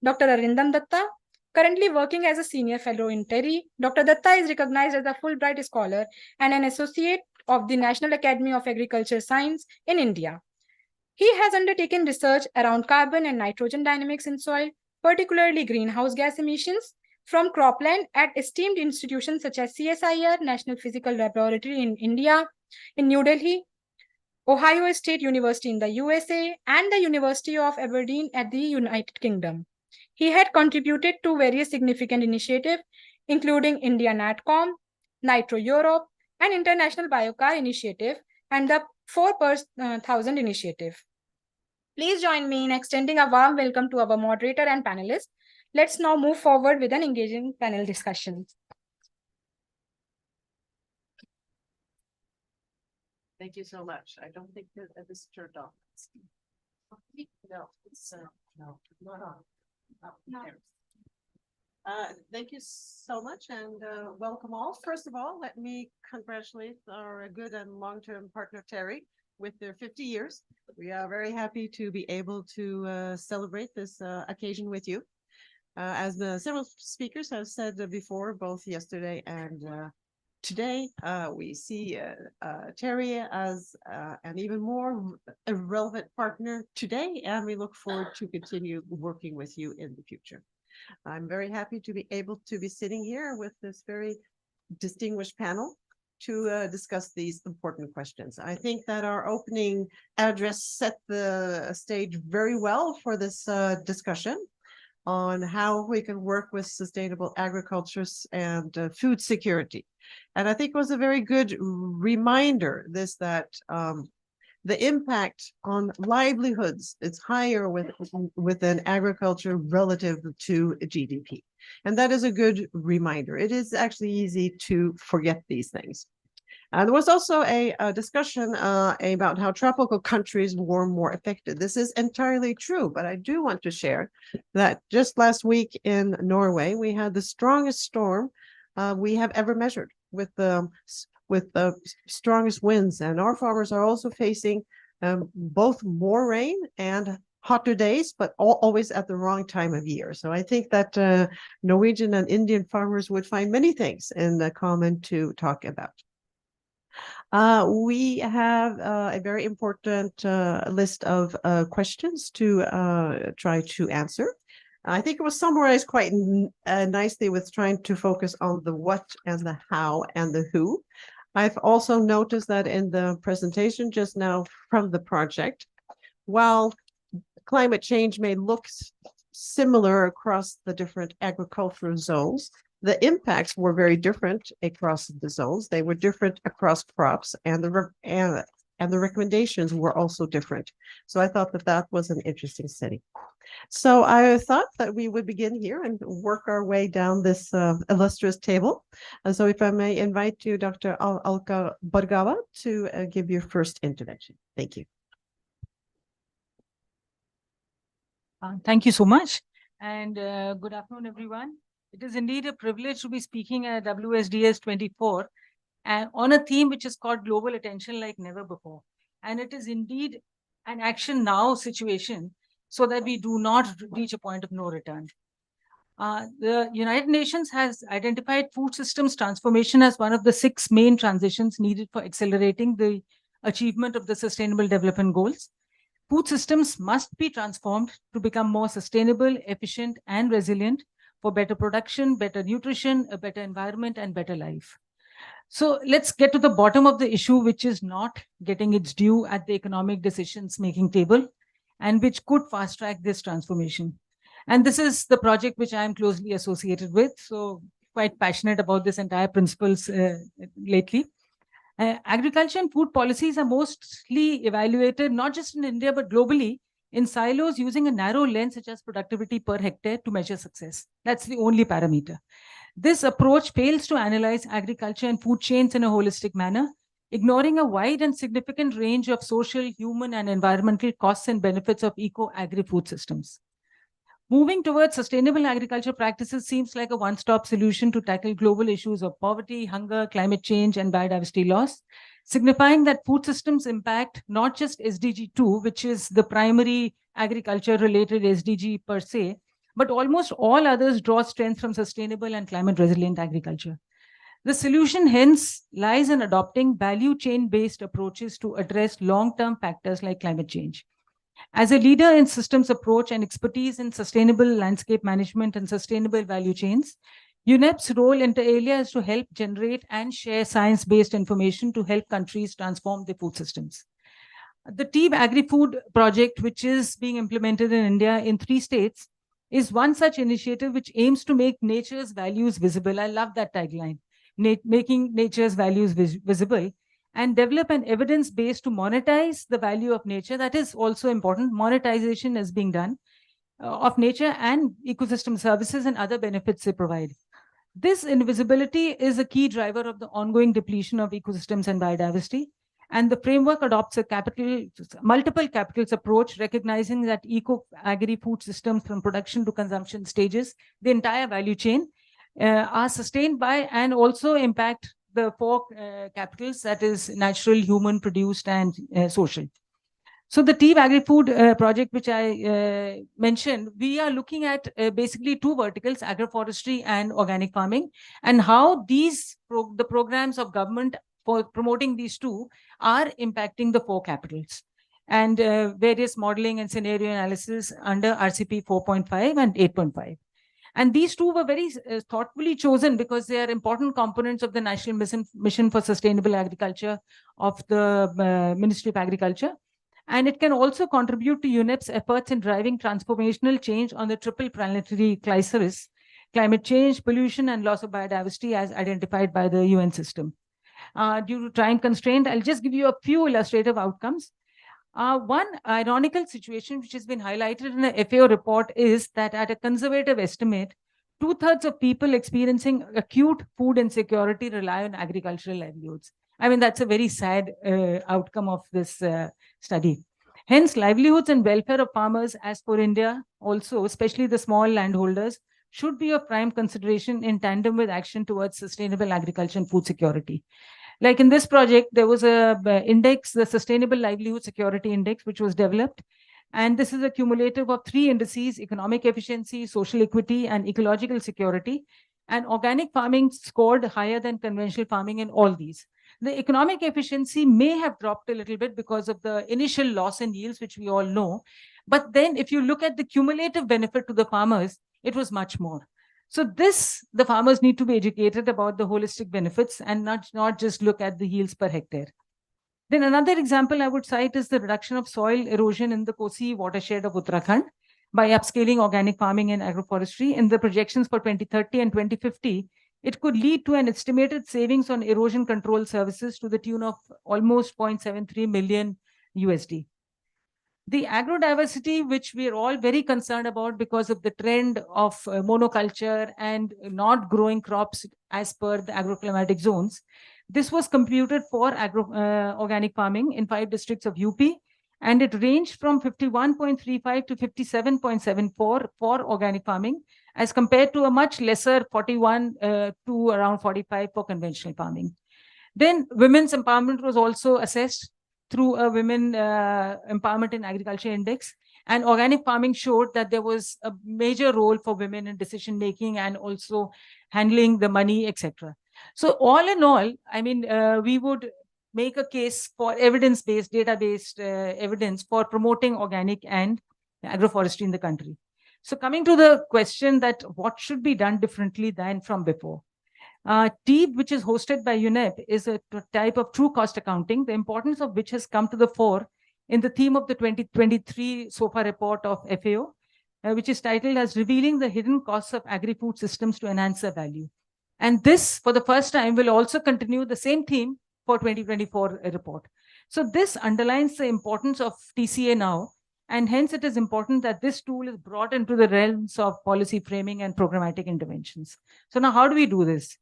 Dr. Arindam Datta, currently working as a senior fellow in TERI, Dr. Datta is recognized as a Fulbright scholar and an associate of the National Academy of Agriculture Science in India. He has undertaken research around carbon and nitrogen dynamics in soil, particularly greenhouse gas emissions, from cropland at esteemed institutions such as CSIR, National Physical Laboratory in India, in New Delhi, Ohio State University in the USA, and the University of Aberdeen at the United Kingdom. He had contributed to various significant initiatives, including India NatCom, Nitro Europe, and International Biocar Initiative, and the 4/1000 initiative. Please join me in extending a warm welcome to our moderator and panelists. Let's now move forward with an engaging panel discussion. Thank you so much. I don't think that this turned off. No, it's no, not on. No. Thank you so much and welcome all. First of all, let me congratulate our good and long-term partner TERI with their 50 years. We are very happy to be able to celebrate this occasion with you. As several speakers have said before, both yesterday and today, we see TERI as an even more relevant partner today, and we look forward to continue working with you in the future. I'm very happy to be able to be sitting here with this very distinguished panel to discuss these important questions. I think that our opening address set the stage very well for this discussion on how we can work with sustainable agriculture and food security. And I think it was a very good reminder that the impact on livelihoods is higher within agriculture relative to GDP. And that is a good reminder. It is actually easy to forget these things. There was also a discussion about how tropical countries were more affected. This is entirely true, but I do want to share that just last week in Norway, we had the strongest storm we have ever measured with the strongest winds. And our farmers are also facing both more rain and hotter days, but always at the wrong time of year. So I think that Norwegian and Indian farmers would find many things in common to talk about. We have a very important list of questions to try to answer. I think it was summarized quite nicely with trying to focus on the what and the how and the who. I've also noticed that in the presentation just now from the project, while climate change may look similar across the different agricultural zones, the impacts were very different across the zones. They were different across crops, and the recommendations were also different. So I thought that that was an interesting study. So I thought that we would begin here and work our way down this illustrious table. And so if I may invite you, Dr. Alka Borgava, to give your first intervention. Thank you. Thank you so much. And good afternoon, everyone. It is indeed a privilege to be speaking at WSDS 24 and on a theme which is called Global Attention Like Never Before. And it is indeed an action now situation so that we do not reach a point of no return. The United Nations has identified food systems transformation as one of the 6 main transitions needed for accelerating the achievement of the Sustainable Development Goals. Food systems must be transformed to become more sustainable, efficient, and resilient for better production, better nutrition, a better environment, and better life. So let's get to the bottom of the issue, which is not getting its due at the economic decisions-making table, and which could fast-track this transformation. And this is the project which I am closely associated with, so quite passionate about this entire principles lately. Agriculture and food policies are mostly evaluated, not just in India, but globally, in silos using a narrow lens such as productivity per hectare to measure success. That's the only parameter. This approach fails to analyze agriculture and food chains in a holistic manner, ignoring a wide and significant range of social, human, and environmental costs and benefits of eco-agri-food systems. Moving towards sustainable agriculture practices seems like a one-stop solution to tackle global issues of poverty, hunger, climate change, and biodiversity loss, signifying that food systems impact not just SDG 2, which is the primary agriculture-related SDG per se, but almost all others draw strength from sustainable and climate-resilient agriculture. The solution, hence, lies in adopting value chain-based approaches to address long-term factors like climate change. As a leader in systems approach and expertise in sustainable landscape management and sustainable value chains, UNEP's role inter alia is to help generate and share science-based information to help countries transform their food systems. The TEEB Agri-Food project, which is being implemented in India in 3 states, is one such initiative which aims to make nature's values visible. I love that tagline, making nature's values visible, and develop an evidence base to monetize the value of nature. That is also important. Monetization is being done of nature and ecosystem services and other benefits they provide. This invisibility is a key driver of the ongoing depletion of ecosystems and biodiversity. And the framework adopts a multiple capitals approach, recognizing that eco-agri-food systems from production to consumption stages, the entire value chain, are sustained by and also impact the 4 capitals, that is natural, human, produced, and social. So the TEEB Agri-Food project, which I mentioned, we are looking at basically 2 verticals, agroforestry and organic farming, and how these the programs of government for promoting these 2 are impacting the 4 capitals, and various modeling and scenario analysis under RCP 4.5 and 8.5. And these 2 were very thoughtfully chosen because they are important components of the National Mission for Sustainable Agriculture of the Ministry of Agriculture. And it can also contribute to UNEP's efforts in driving transformational change on the triple planetary crisis, climate change, pollution, and loss of biodiversity as identified by the UN system. Due to time constraint, I'll just give you a few illustrative outcomes. One ironical situation which has been highlighted in the FAO report is that at a conservative estimate, 2/3 of people experiencing acute food insecurity rely on agricultural livelihoods. I mean, that's a very sad outcome of this study. Hence, livelihoods and welfare of farmers, as for India, also, especially the small landholders, should be of prime consideration in tandem with action towards sustainable agriculture and food security. Like in this project, there was a index, the Sustainable Livelihood Security Index, which was developed. And this is a cumulative of 3 indices: economic efficiency, social equity, and ecological security. And organic farming scored higher than conventional farming in all these. The economic efficiency may have dropped a little bit because of the initial loss in yields, which we all know. But then if you look at the cumulative benefit to the farmers, it was much more. So the farmers need to be educated about the holistic benefits and not just look at the yields per hectare. Then another example I would cite is the reduction of soil erosion in the Kosi watershed of Uttarakhand by upscaling organic farming and agroforestry. In the projections for 2030 and 2050, it could lead to an estimated savings on erosion control services to the tune of almost 0.73 million USD. The agrodiversity, which we are all very concerned about because of the trend of monoculture and not growing crops as per the agroclimatic zones, this was computed for organic farming in 5 districts of UP, and it ranged from 51.35 to 57.74 for organic farming, as compared to a much lesser 41 to around 45 for conventional farming. Then women's empowerment was also assessed through a women empowerment in agriculture index, and organic farming showed that there was a major role for women in decision making and also handling the money, etc. So all in all, I mean, we would make a case for evidence-based, data-based evidence for promoting organic and agroforestry in the country. So coming to the question that what should be done differently than from before. TEEB, which is hosted by UNEP, is a type of true cost accounting, the importance of which has come to the fore in the theme of the 2023 SOFA report of FAO, which is titled as Revealing the Hidden Costs of Agri-Food Systems to Enhance Their Value. And this, for the first time, will also continue the same theme for 2024 report. So this underlines the importance of TCA now, and hence it is important that this tool is brought into the realms of policy framing and programmatic interventions. So now how do we do this?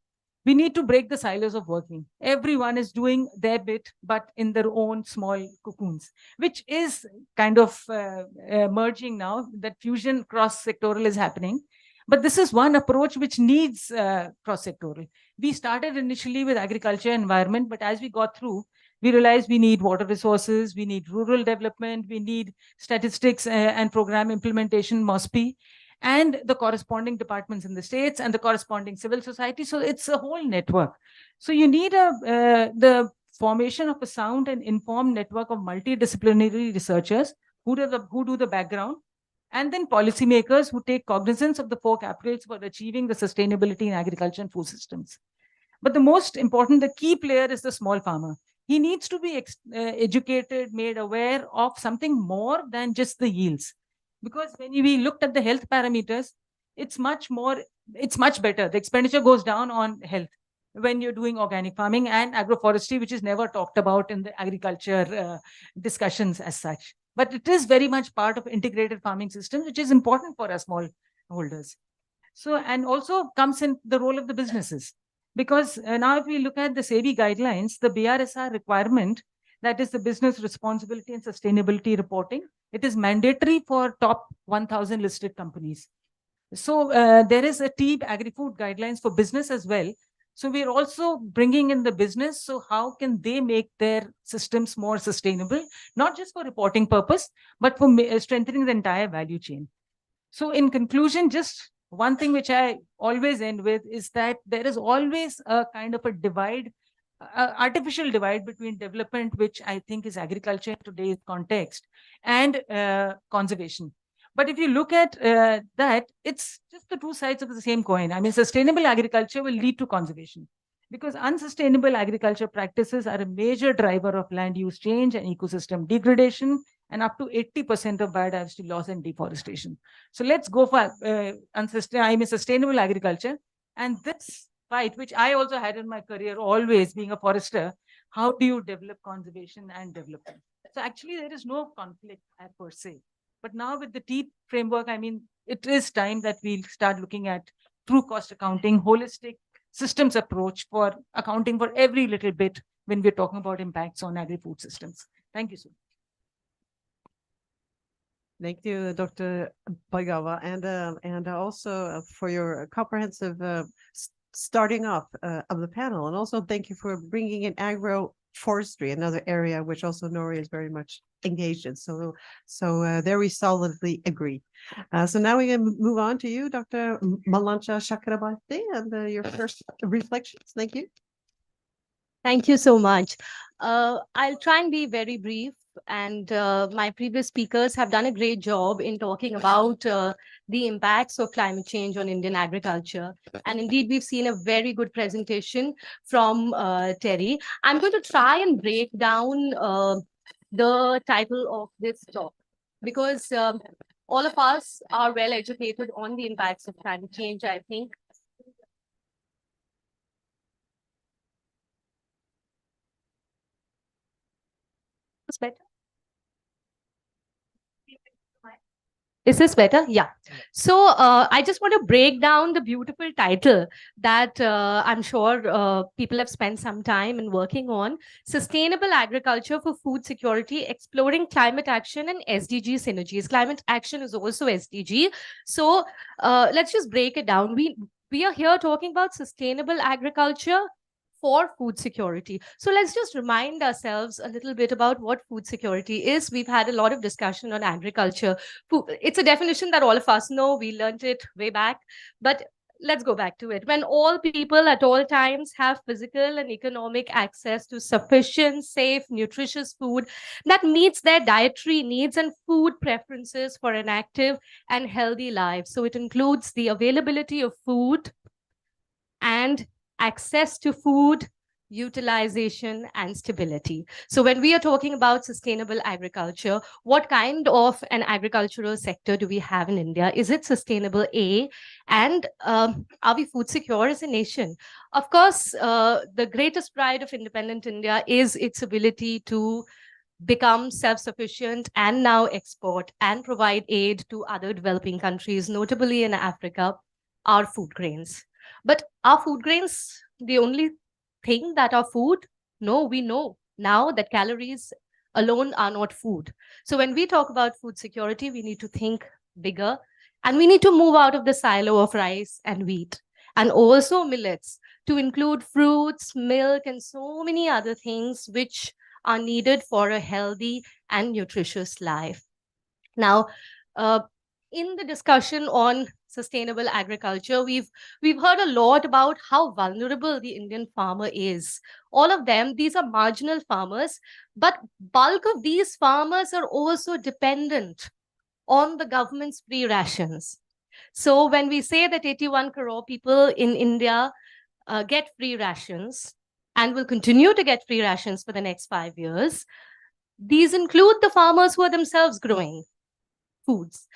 We need to break the silos of working. Everyone is doing their bit, but in their own small cocoons, which is kind of merging now. That fusion cross-sectoral is happening. But this is one approach which needs cross-sectoral. We started initially with agriculture environment, but as we got through, we realized we need water resources, we need rural development, we need statistics and program implementation, MOSPI, and the corresponding departments in the states and the corresponding civil society. So it's a whole network. So you need the formation of a sound and informed network of multidisciplinary researchers who do the background, and then policymakers who take cognizance of the 4 capitals for achieving the sustainability in agriculture and food systems. But the most important, the key player is the small farmer. He needs to be educated, made aware of something more than just the yields. Because when we looked at the health parameters, it's much better. The expenditure goes down on health when you're doing organic farming and agroforestry, which is never talked about in the agriculture discussions as such. But it is very much part of integrated farming systems, which is important for our small holders. So, and also comes in the role of the businesses. Because now if we look at the SEBI guidelines, the BRSR requirement, that is the business responsibility and sustainability reporting, it is mandatory for top 1,000 listed companies. So there is a TEEB agri-food guidelines for business as well. So we're also bringing in the business. So how can they make their systems more sustainable, not just for reporting purpose, but for strengthening the entire value chain. So in conclusion, just one thing which I always end with is that there is always a kind of a divide, artificial divide between development, which I think is agriculture in today's context, and conservation. But if you look at that, it's just the 2 sides of the same coin. I mean, sustainable agriculture will lead to conservation, because unsustainable agriculture practices are a major driver of land use change and ecosystem degradation, and up to 80% of biodiversity loss and deforestation. So let's go for sustainable agriculture. And this fight, which I also had in my career, always being a forester, how do you develop conservation and development? So actually there is no conflict per se. But now with the TEEB framework, I mean, it is time that we start looking at true cost accounting, holistic systems approach for accounting for every little bit when we're talking about impacts on agri-food systems. Thank you so much. Thank you, Dr. Bhagawa, and also for your comprehensive starting off of the panel. And also thank you for bringing in agro forestry, another area which also Nori is very much engaged in. So there we solidly agree. So now we can move on to you, Dr. Malancha Chakrabarti, and your first reflections. Thank you. Thank you so much. I'll try and be very brief. And my previous speakers have done a great job in talking about the impacts of climate change on Indian agriculture. And indeed, we've seen a very good presentation from TERI. I'm going to try and break down the title of this talk because all of us are well educated on the impacts of climate change, I think. Better. Is this better? Yeah. So I just want to break down the beautiful title that I'm sure people have spent some time in working on: Sustainable Agriculture for Food Security, Exploring Climate Action and SDG Synergies. Climate action is also SDG. So let's just break it down. We are here talking about sustainable agriculture for food security. So let's just remind ourselves a little bit about what food security is. We've had a lot of discussion on agriculture. It's a definition that all of us know. We learned it way back, but let's go back to it. When all people at all times have physical and economic access to sufficient, safe, nutritious food that meets their dietary needs and food preferences for an active and healthy life. So it includes the availability of food and access to food, utilization, and stability. So when we are talking about sustainable agriculture, what kind of an agricultural sector do we have in India? Is it sustainable, A? And are we food secure as a nation? Of course, the greatest pride of independent India is its ability to become self-sufficient and now export and provide aid to other developing countries, notably in Africa, our food grains. But are food grains the only thing that are food? No, we know now that calories alone are not food. So when we talk about food security, we need to think bigger, and we need to move out of the silo of rice and wheat and also millets to include fruits, milk, and so many other things which are needed for a healthy and nutritious life. Now, in the discussion on sustainable agriculture, we've heard a lot about how vulnerable the Indian farmer is. All of them, these are marginal farmers, but bulk of these farmers are also dependent on the government's free rations. So when we say that 81 crore people in India get free rations and will continue to get free rations for the next 5 years, these include the farmers who are themselves growing foods.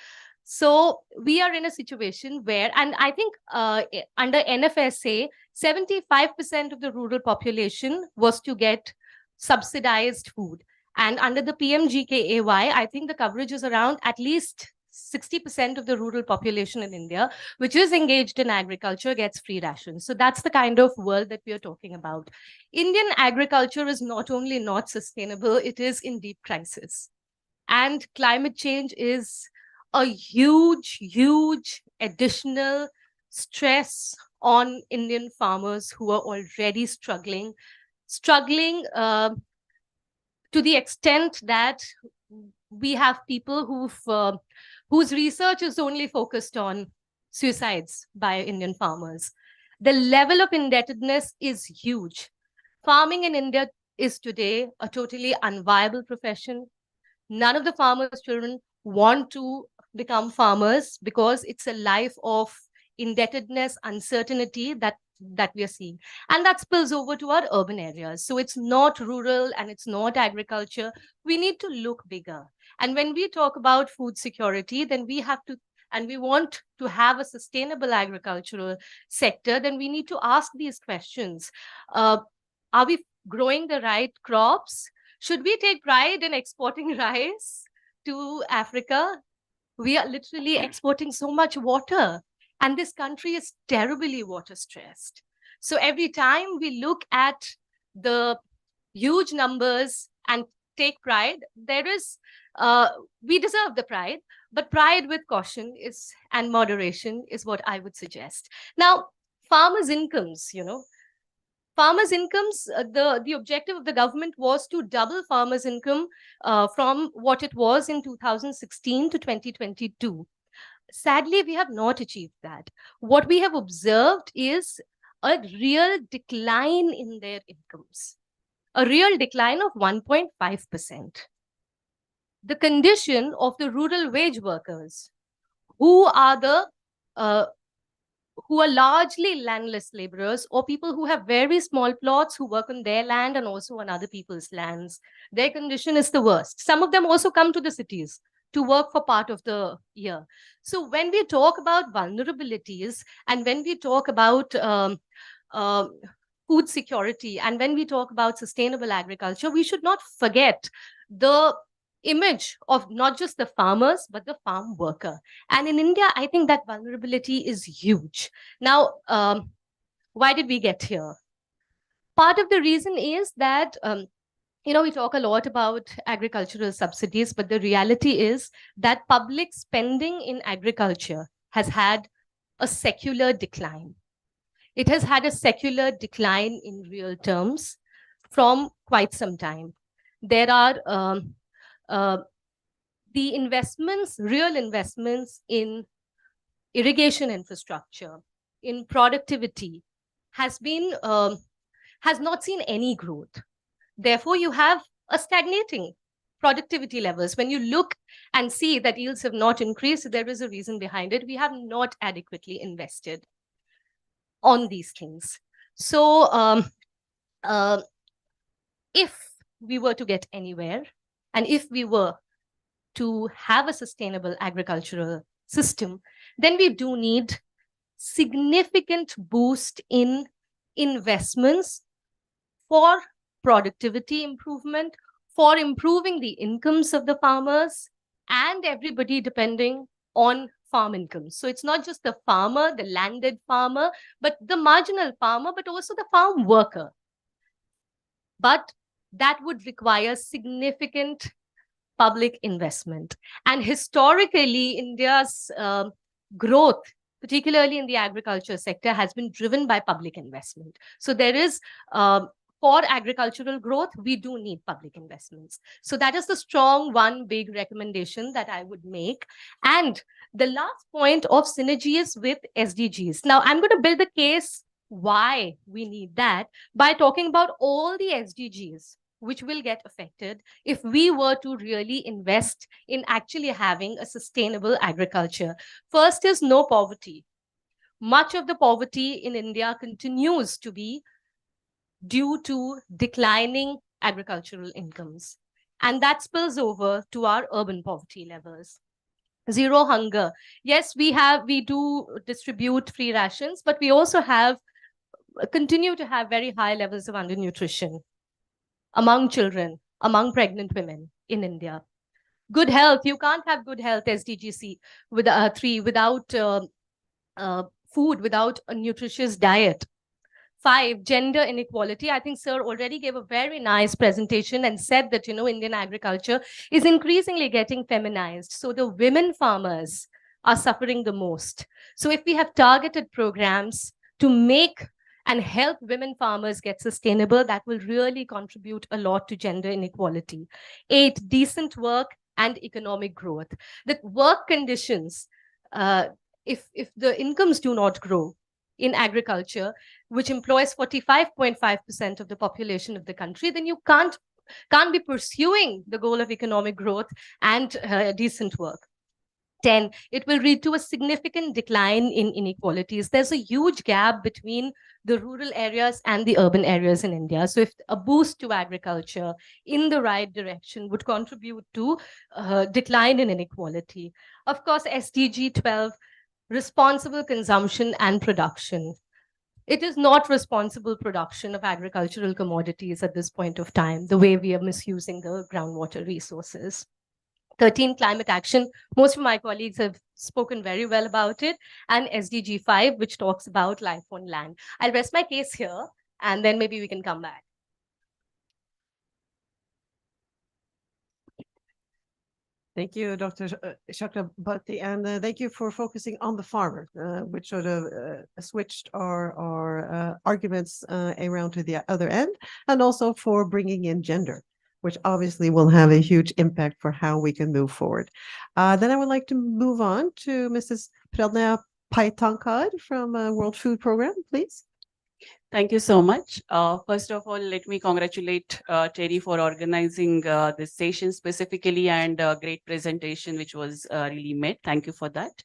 So we are in a situation where, and I think under NFSA, 75% of the rural population was to get subsidized food. And under the PMGKAY, I think the coverage is around at least 60% of the rural population in India, which is engaged in agriculture, gets free rations. So that's the kind of world that we are talking about. Indian agriculture is not only not sustainable, it is in deep crisis. And climate change is a huge, huge additional stress on Indian farmers who are already struggling to the extent that we have people whose research is only focused on suicides by Indian farmers. The level of indebtedness is huge. Farming in India is today a totally unviable profession. None of the farmers' children want to become farmers because it's a life of indebtedness, uncertainty that we are seeing. And that spills over to our urban areas. So it's not rural and it's not agriculture. We need to look bigger. And when we talk about food security, then we have to, and we want to have a sustainable agricultural sector, then we need to ask these questions. Are we growing the right crops? Should we take pride in exporting rice to Africa? We are literally exporting so much water, and this country is terribly water stressed. So every time we look at the huge numbers and take pride, there is, we deserve the pride, but pride with caution and moderation is what I would suggest. Now, farmers' incomes, Farmers' incomes, the objective of the government was to double farmers' income from what it was in 2016 to 2022. Sadly, we have not achieved that. What we have observed is a real decline in their incomes, a real decline of 1.5%. The condition of the rural wage workers, who are largely landless laborers or people who have very small plots who work on their land and also on other people's lands. Their condition is the worst. Some of them also come to the cities to work for part of the year. So when we talk about vulnerabilities and when we talk about food security and when we talk about sustainable agriculture, we should not forget the image of not just the farmers, but the farm worker. And in India, I think that vulnerability is huge. Now, why did we get here? Part of the reason is that, we talk a lot about agricultural subsidies, but the reality is that public spending in agriculture has had a secular decline. It has had a secular decline in real terms from quite some time. There are the investments, real investments in irrigation infrastructure, in productivity, has not seen any growth. Therefore, you have a stagnating productivity levels. When you look and see that yields have not increased, there is a reason behind it. We have not adequately invested on these things. So if we were to get anywhere, and if we were to have a sustainable agricultural system, then we do need significant boost in investments for productivity improvement, for improving the incomes of the farmers and everybody depending on farm incomes. So it's not just the farmer, the landed farmer, but the marginal farmer, but also the farm worker. But that would require significant public investment. And historically, India's growth, particularly in the agriculture sector, has been driven by public investment. So there is, for agricultural growth, we do need public investments. So that is the strong one big recommendation that I would make. And the last point of synergies with SDGs. Now, I'm going to build the case why we need that by talking about all the SDGs which will get affected if we were to really invest in actually having a sustainable agriculture. First is no poverty. Much of the poverty in India continues to be due to declining agricultural incomes. And that spills over to our urban poverty levels. Zero hunger. Yes, we do distribute free rations, but we also continue to have very high levels of undernutrition among children, among pregnant women in India. Good health. You can't have good health, SDG 3, without food, without a nutritious diet. 5, gender inequality. I think Sir already gave a very nice presentation and said that, Indian agriculture is increasingly getting feminized. So the women farmers are suffering the most. So if we have targeted programs to make and help women farmers get sustainable, that will really contribute a lot to gender inequality. 8, decent work and economic growth. The work conditions, if the incomes do not grow in agriculture, which employs 45.5% of the population of the country, then you can't be pursuing the goal of economic growth and decent work. 10, it will lead to a significant decline in inequalities. There's a huge gap between the rural areas and the urban areas in India. So if a boost to agriculture in the right direction would contribute to decline in inequality. Of course, SDG 12, responsible consumption and production. It is not responsible production of agricultural commodities at this point of time, the way we are misusing the groundwater resources. 13, climate action. Most of my colleagues have spoken very well about it. And SDG 5, which talks about life on land. I'll rest my case here, and then maybe we can come back. Thank you, Dr. Chakrabarti, and thank you for focusing on the farmer, which sort of switched our arguments around to the other end, and also for bringing in gender, which obviously will have a huge impact for how we can move forward. Then I would like to move on to Mrs. Prelna Paitankad from World Food Program, please. Thank you so much. First of all, let me congratulate TERI for organizing this session specifically, and a great presentation, which was really made. Thank you for that.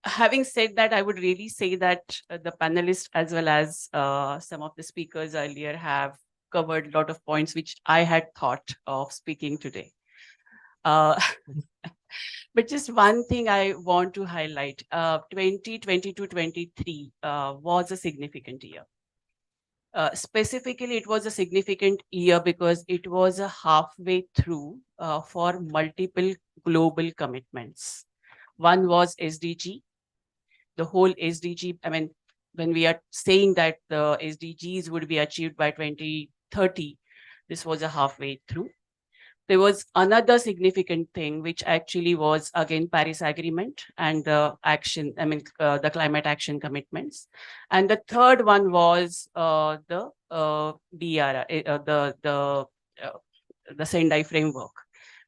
Having said that, I would really say that the panelists as well as some of the speakers earlier have covered a lot of points which I had thought of speaking today. But just one thing I want to highlight, 2022-23 was a significant year. Specifically, it was a significant year because it was a halfway through for multiple global commitments. One was SDG, the whole SDG, I mean, when we are saying that the SDGs would be achieved by 2030, this was a halfway through. There was another significant thing, which actually was, again, Paris Agreement and the action, I mean, the climate action commitments. And the third one was the DRI, the Sendai framework,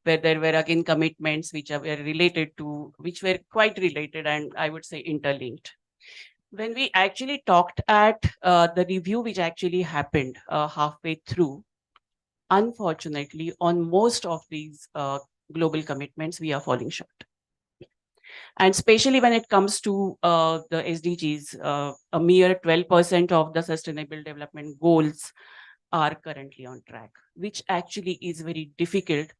where there were, again, commitments which were related to, which were quite related and I would say interlinked. When we actually talked at the review which actually happened halfway through, unfortunately, on most of these global commitments, we are falling short. And especially when it comes to the SDGs, a mere 12% of the Sustainable Development Goals are currently on track, which actually is very difficult.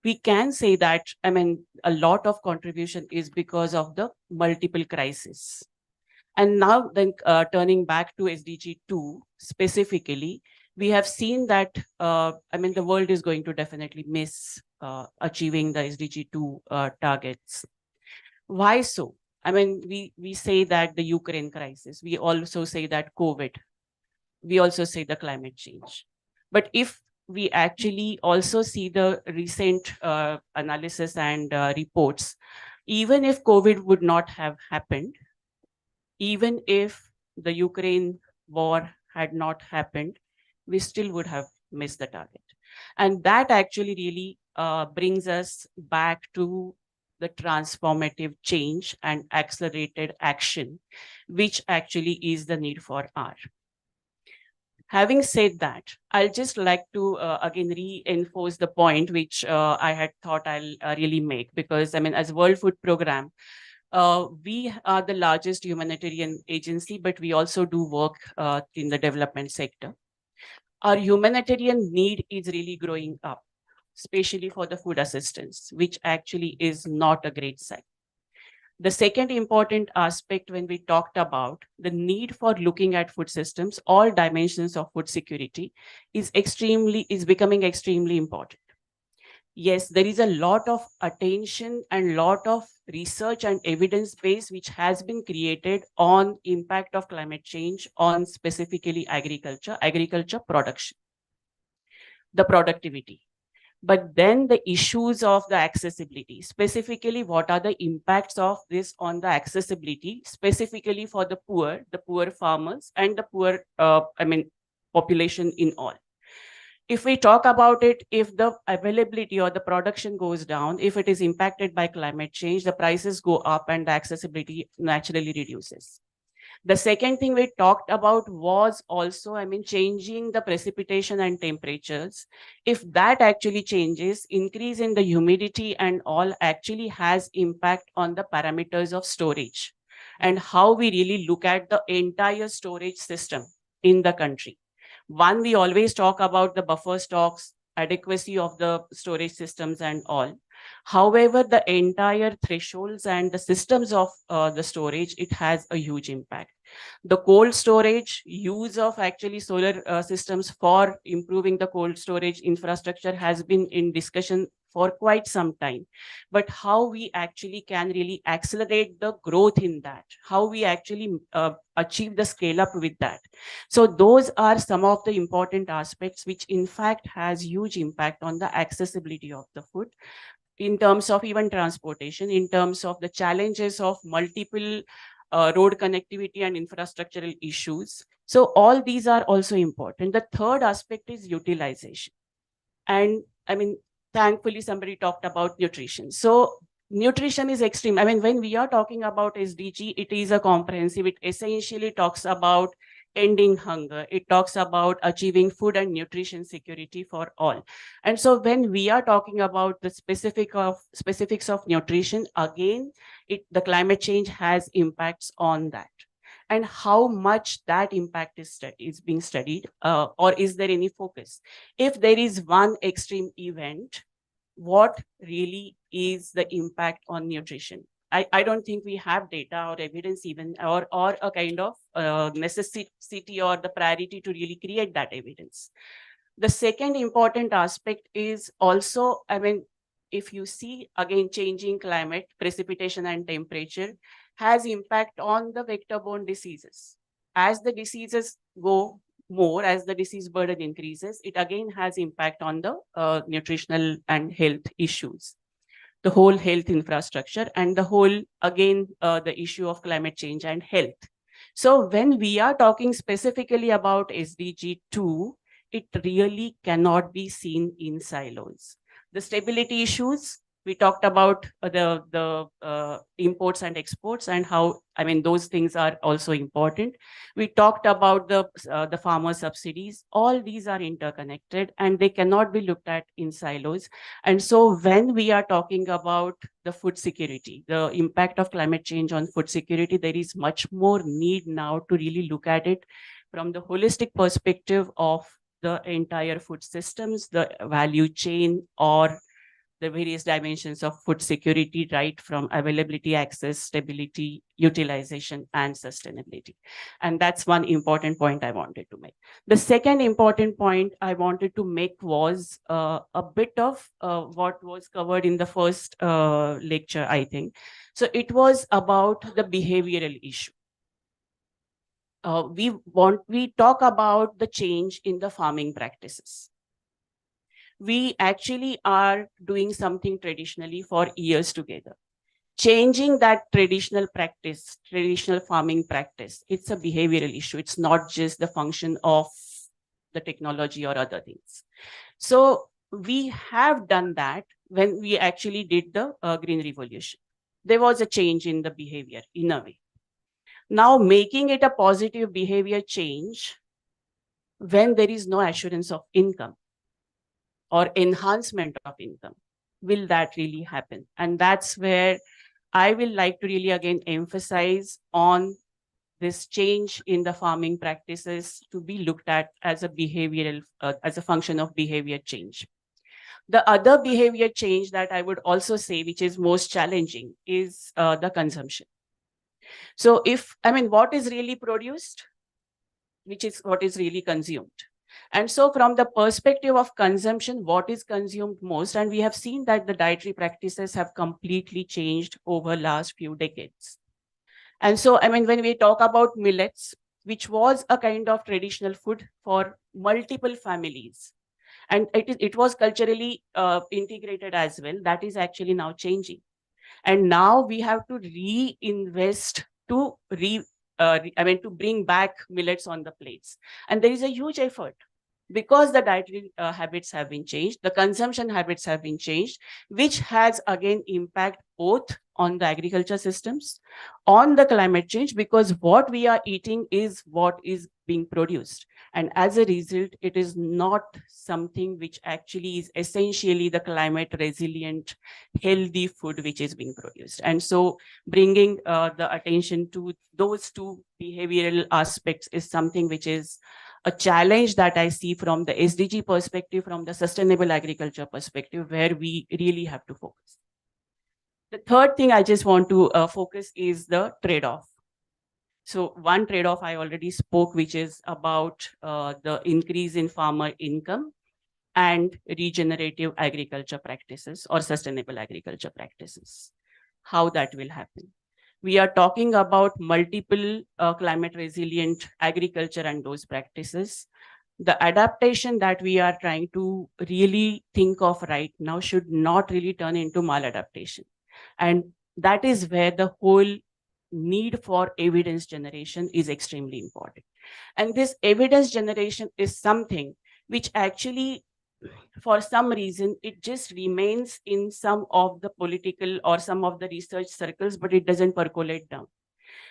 We can say that, I mean, a lot of contribution is because of the multiple crises. And now then turning back to SDG 2 specifically, we have seen that, I mean, the world is going to definitely miss achieving the SDG 2 targets. Why so? I mean, we say that the Ukraine crisis, we also say that COVID, we also say the climate change. But if we actually also see the recent analysis and reports, even if COVID would not have happened, even if the Ukraine war had not happened, we still would have missed the target. And that actually really brings us back to the transformative change and accelerated action, which actually is the need for R. Having said that, I'll just like to again reinforce the point which I had thought I'll really make, because I mean, as World Food Program, we are the largest humanitarian agency, but we also do work in the development sector. Our humanitarian need is really growing up, especially for the food assistance, which actually is not a great sign. The second important aspect when we talked about the need for looking at food systems, all dimensions of food security is becoming extremely important. Yes, there is a lot of attention and lot of research and evidence base which has been created on impact of climate change on specifically agriculture production, the productivity. But then the issues of the accessibility, specifically what are the impacts of this on the accessibility, specifically for the poor farmers and the poor, population in all. If we talk about it, if the availability or the production goes down, if it is impacted by climate change, the prices go up and the accessibility naturally reduces. The second thing we talked about was also, changing the precipitation and temperatures. If that actually changes, increase in the humidity and all actually has impact on the parameters of storage and how we really look at the entire storage system in the country. One, we always talk about the buffer stocks, adequacy of the storage systems and all. However, the entire thresholds and the systems of the storage, it has a huge impact. The cold storage, use of actually solar systems for improving the cold storage infrastructure has been in discussion for quite some time, but how we actually can really accelerate the growth in that, how we actually achieve the scale up with that. So those are some of the important aspects which in fact has huge impact on the accessibility of the food, in terms of even transportation, in terms of the challenges of multiple road connectivity and infrastructural issues. So all these are also important. The third aspect is utilization. And I mean, thankfully, somebody talked about nutrition. So nutrition is extreme. I mean, when we are talking about SDG, it is a comprehensive, it essentially talks about ending hunger. It talks about achieving food and nutrition security for all. And so when we are talking about the specifics of nutrition, again, the climate change has impacts on that. And how much that impact is being studied, or is there any focus? If there is one extreme event, what really is the impact on nutrition? I don't think we have data or evidence even, or a kind of necessity or the priority to really create that evidence. The second important aspect is also, I mean, if you see again, changing climate, precipitation and temperature has impact on the vector-borne diseases. As the diseases go more, as the disease burden increases, it again has impact on the nutritional and health issues, the whole health infrastructure, and the whole, again, the issue of climate change and health. So when we are talking specifically about SDG 2, it really cannot be seen in silos. The stability issues, we talked about the imports and exports and how, I mean, those things are also important. We talked about the farmer subsidies. All these are interconnected and they cannot be looked at in silos. And so when we are talking about the food security, the impact of climate change on food security, there is much more need now to really look at it from the holistic perspective of the entire food systems, the value chain, or the various dimensions of food security, right from availability, access, stability, utilization, and sustainability. And that's one important point I wanted to make. The second important point I wanted to make was a bit of what was covered in the first lecture, I think. So it was about the behavioral issue. We talk about the change in the farming practices. We actually are doing something traditionally for years together. Changing that traditional practice, traditional farming practice, it's a behavioral issue. It's not just the function of the technology or other things. So we have done that when we actually did the Green Revolution. There was a change in the behavior in a way. Now making it a positive behavior change when there is no assurance of income or enhancement of income, will that really happen? And that's where I will like to really again emphasize on this change in the farming practices to be looked at as a behavioral, as a function of behavior change. The other behavior change that I would also say, which is most challenging, is the consumption. So if, I mean, what is really produced, which is what is really consumed. And so from the perspective of consumption, what is consumed most, and we have seen that the dietary practices have completely changed over last few decades. And so, I mean, when we talk about millets, which was a kind of traditional food for multiple families, and it was culturally integrated as well, that is actually now changing. And now we have to reinvest to to bring back millets on the plates. And there is a huge effort because the dietary habits have been changed, the consumption habits have been changed, which has again impact both on the agriculture systems, on the climate change, because what we are eating is what is being produced. And as a result, it is not something which actually is essentially the climate resilient, healthy food which is being produced. And so bringing the attention to those two behavioral aspects is something which is a challenge that I see from the SDG perspective, from the sustainable agriculture perspective, where we really have to focus. The third thing I just want to focus is the trade-off. So one trade-off I already spoke, which is about the increase in farmer income and regenerative agriculture practices or sustainable agriculture practices. How that will happen? We are talking about multiple climate resilient agriculture and those practices. The adaptation that we are trying to really think of right now should not really turn into maladaptation. And that is where the whole need for evidence generation is extremely important. And this evidence generation is something which actually, for some reason, it just remains in some of the political or some of the research circles, but it doesn't percolate down.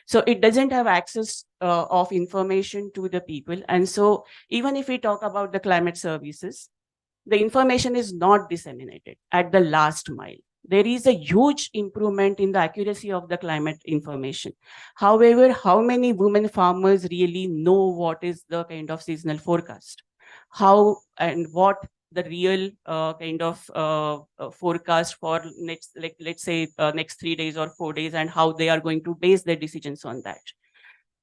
So it doesn't have access of information to the people. And so even if we talk about the climate services, the information is not disseminated at the last mile. There is a huge improvement in the accuracy of the climate information. However, how many women farmers really know what is the kind of seasonal forecast? How and what the real kind of forecast for next, like, let's say next 3 days or 4 days, and how they are going to base their decisions on that.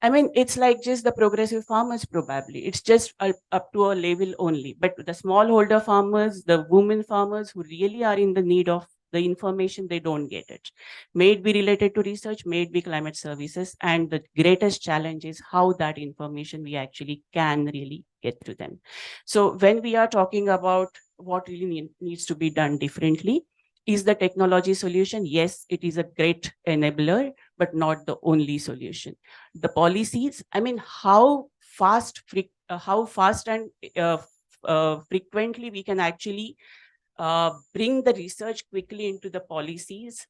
I mean, it's like just the progressive farmers probably. It's just up to a level only. But the smallholder farmers, the women farmers who really are in the need of the information, they don't get it. May it be related to research, may it be climate services. And the greatest challenge is how that information we actually can really get to them. So when we are talking about what really needs to be done differently, is the technology solution? Yes, it is a great enabler, but not the only solution. The policies, I mean, how fast and frequently we can actually bring the research quickly into the policies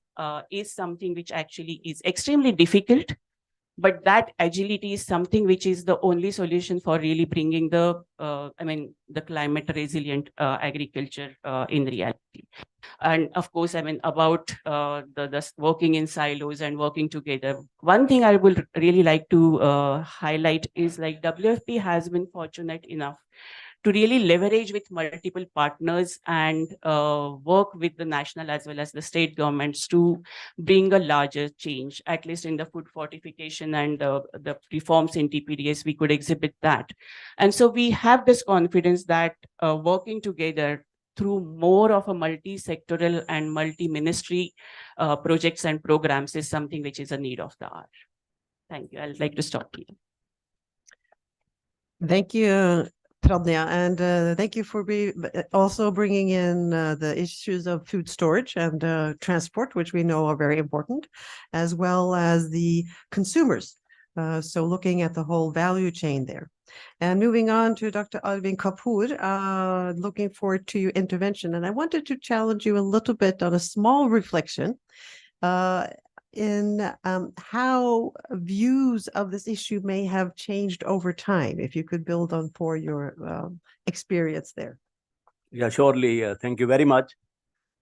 is something which actually is extremely difficult. But that agility is something which is the only solution for really bringing the, the climate resilient agriculture in reality. And of course, I mean, about the working in silos and working together. One thing I would really like to highlight is like WFP has been fortunate enough to really leverage with multiple partners and work with the national as well as the state governments to bring a larger change, at least in the food fortification and the reforms in TPDS, we could exhibit that. And so we have this confidence that working together through more of a multi-sectoral and multi-ministry projects and programs is something which is a need of the hour. Thank you. I'd like to stop here. Thank you, Pradnya, and thank you for also bringing in the issues of food storage and transport, which we know are very important, as well as the consumers. So looking at the whole value chain there. And moving on to Dr. Arvind Kapoor, looking forward to your intervention. And I wanted to challenge you a little bit on a small reflection in how views of this issue may have changed over time, if you could build on for your experience there. Yeah, surely. Thank you very much.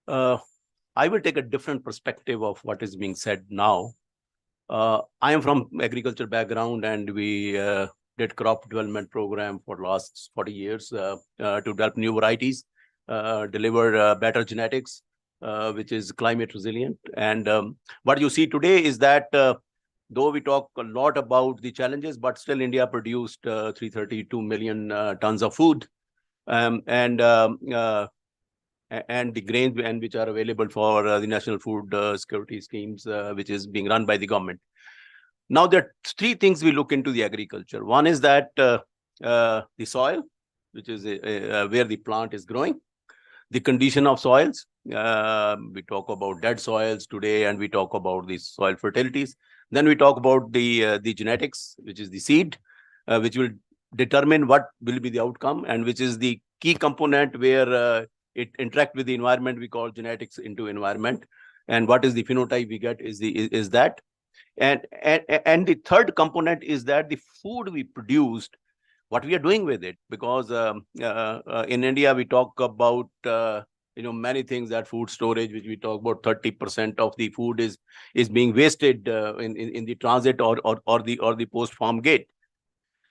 I will take a different perspective of what is being said now. I am from agriculture background, and we did crop development program for the last 40 years to develop new varieties, deliver better genetics, which is climate resilient. And what you see today is that though we talk a lot about the challenges, but still India produced 332 million tons of food, and the grains and which are available for the national food security schemes, which is being run by the government. Now, there are three things we look into the agriculture. One is that the soil, which is where the plant is growing, the condition of soils. We talk about dead soils today, and we talk about the soil fertilities. Then we talk about the genetics, which is the seed, which will determine what will be the outcome, and which is the key component where it interact with the environment. We call genetics into environment, and what is the phenotype we get is that. And the third component is that the food we produced, what we are doing with it, because in India we talk about many things, that food storage, which we talk about 30% of the food is being wasted in the transit or the post farm gate.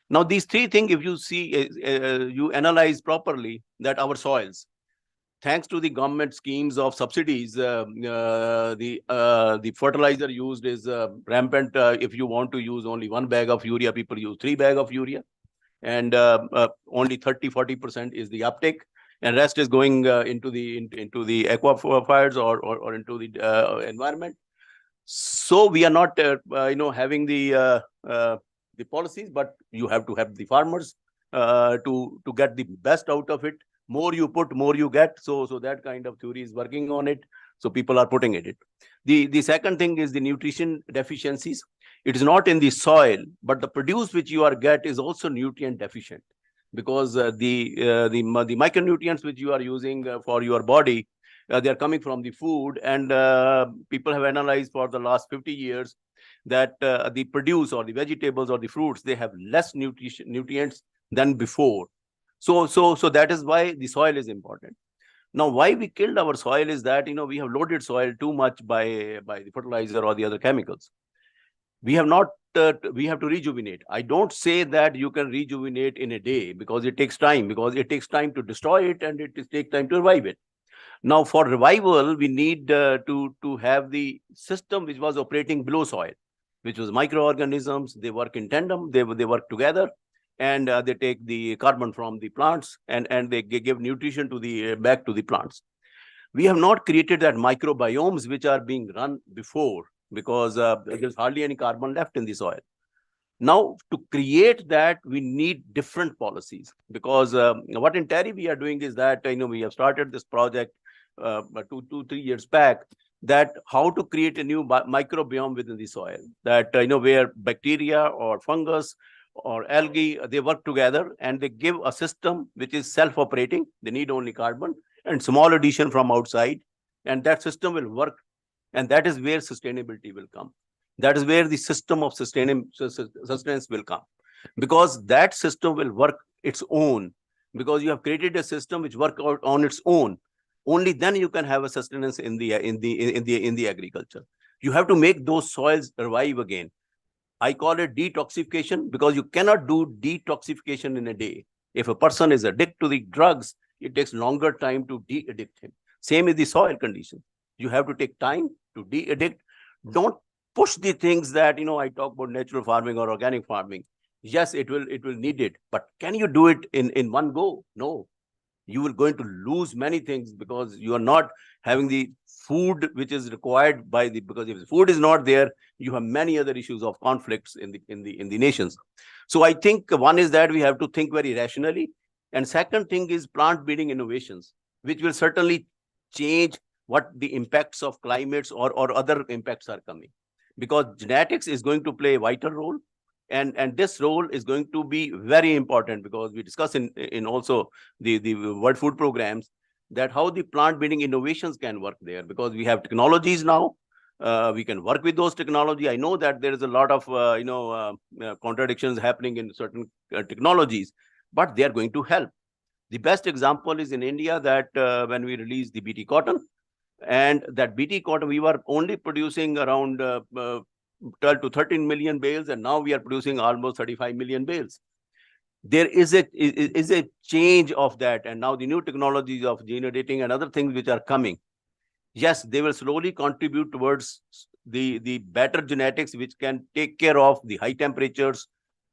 Now these three things, if you see, you analyze properly, that our soils, thanks to the government schemes of subsidies, the fertilizer used is rampant. If you want to use only 1 bag of urea, people use 3 bags of urea, and only 30-40% is the uptake. and rest is going into the aquifers or into the environment. So we are not having the policies, but you have to have the farmers to get the best out of it. More you put, more you get. So that kind of theory is working on it. So people are putting it. The second thing is the nutrition deficiencies. It is not in the soil, but the produce which you are get is also nutrient deficient, because the micronutrients which you are using for your body, they are coming from the food, and people have analyzed for the last 50 years that the produce or the vegetables or the fruits, they have less nutrients than before. So that is why the soil is important. Now, why we killed our soil is that, we have loaded soil too much by the fertilizer or the other chemicals. We have not, we have to rejuvenate. I don't say that you can rejuvenate in a day, because it takes time, to destroy it, and it takes time to revive it. Now, for revival, we need to have the system which was operating below soil, which was microorganisms. They work in tandem, they work together, and they take the carbon from the plants, and they give nutrition to the back to the plants. We have not created that microbiomes which are being run before, because there's hardly any carbon left in the soil. Now, to create that, we need different policies, because what in TERI we are doing is that, we have started this project 2-3 years back, that how to create a new microbiome within the soil, that, where bacteria or fungus or algae, they work together, and they give a system which is self-operating. They need only carbon and small addition from outside, and that system will work. And that is where sustainability will come. That is where the system of sustenance will come, because that system will work its own, because you have created a system which works out on its own. Only then you can have a sustenance in the agriculture. You have to make those soils revive again. I call it detoxification, because you cannot do detoxification in a day. If a person is addicted to the drugs, it takes longer time to de-addict him. Same is the soil condition. You have to take time to de-addict. Don't push the things that, I talk about natural farming or organic farming. Yes, it will need it, but can you do it in one go? No. You will going to lose many things, because you are not having the food which is required because if the food is not there, you have many other issues of conflicts in the nations. So I think one is that we have to think very rationally, and second thing is plant breeding innovations, which will certainly change what the impacts of climates or other impacts are coming, because genetics is going to play a vital role. And this role is going to be very important, because we discuss in also the World Food Programs, that how the plant breeding innovations can work there, because we have technologies now. We can work with those technology. I know that there is a lot of contradictions happening in certain technologies, but they are going to help. The best example is in India, that when we released the BT cotton, and that BT cotton, we were only producing around 12 to 13 million bales, and now we are producing almost 35 million bales. There is a change of that, and now the new technologies of gene editing and other things which are coming, yes, they will slowly contribute towards the better genetics, which can take care of the high temperatures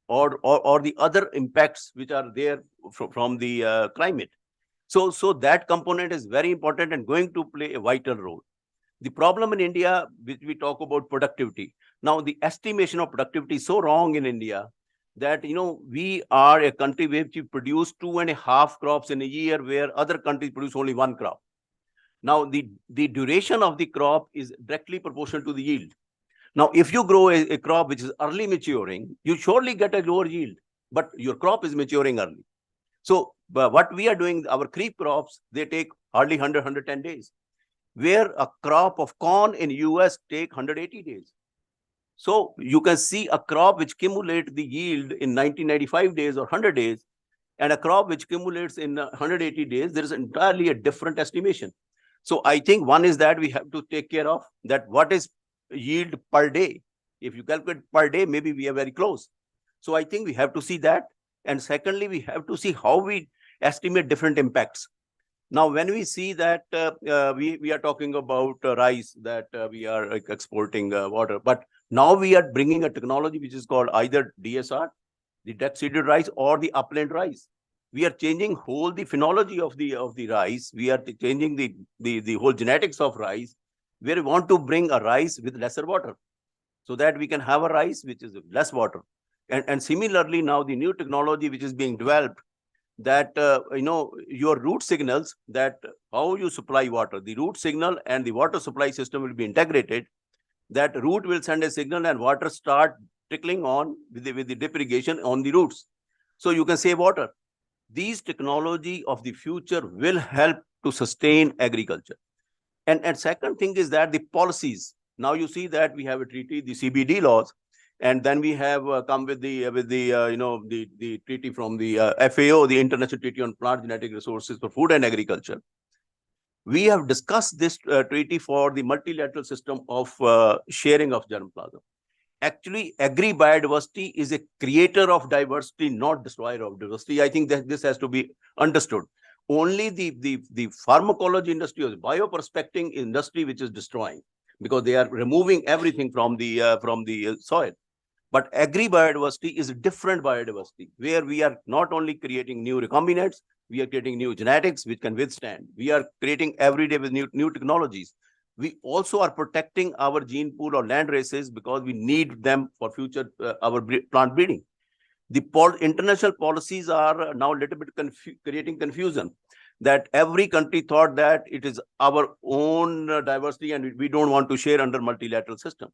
or the other impacts which are there from the climate. So that component is very important and going to play a vital role. The problem in India, which we talk about productivity. Now, the estimation of productivity is so wrong in India that, we are a country where we produce 2.5 crops in a year, where other countries produce only 1 crop. Now, the duration of the crop is directly proportional to the yield. Now, if you grow a crop which is early maturing, you surely get a lower yield, but your crop is maturing early. So, what we are doing, our creep crops, they take hardly 100-110 days, where a crop of corn in US take 180 days. So you can see a crop which accumulates the yield in 95 days or 100 days, and a crop which accumulates in 180 days, there is entirely a different estimation. So I think one is that we have to take care of that, what is yield per day. If you calculate per day, maybe we are very close. So I think we have to see that. And secondly, we have to see how we estimate different impacts. Now, when we see that we are talking about rice, that we are exporting water, but now we are bringing a technology which is called either DSR, the direct seeded rice, or the upland rice. We are changing whole the phenology of the rice. We are changing the whole genetics of rice, where we want to bring a rice with lesser water, so that we can have a rice which is less water. And similarly, now the new technology which is being developed, that your root signals, that how you supply water, the root signal and the water supply system will be integrated. That root will send a signal and water start trickling on with the drip irrigation on the roots, so you can save water. These technology of the future will help to sustain agriculture. And second thing is that the policies. Now you see that we have a treaty, the CBD laws, and then we have come with the treaty from the FAO, the International Treaty on Plant Genetic Resources for Food and Agriculture. We have discussed this treaty for the multilateral system of sharing of germplasm. Actually, agri-biodiversity is a creator of diversity, not destroyer of diversity. I think that this has to be understood. Only the pharmacology industry or bioprospecting industry which is destroying, because they are removing everything from the soil. But agri-biodiversity is a different biodiversity, where we are not only creating new recombinants, we are creating new genetics which can withstand. We are creating every day with new technologies. We also are protecting our gene pool or land races, because we need them for future our plant breeding. The international policies are now a little bit creating confusion, that every country thought that it is our own diversity and we don't want to share under multilateral system.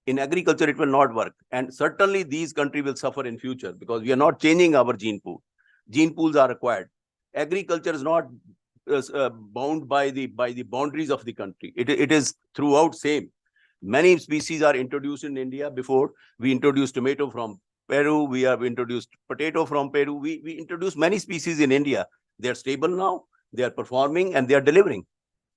In agriculture, it will not work. And certainly these countries will suffer in future, because we are not changing our gene pool. Gene pools are required. Agriculture is not bound by the boundaries of the country. It is throughout same. Many species are introduced in India. Before we introduced tomato from Peru, we have introduced potato from Peru. We introduced many species in India. They are stable now. They are performing and they are delivering.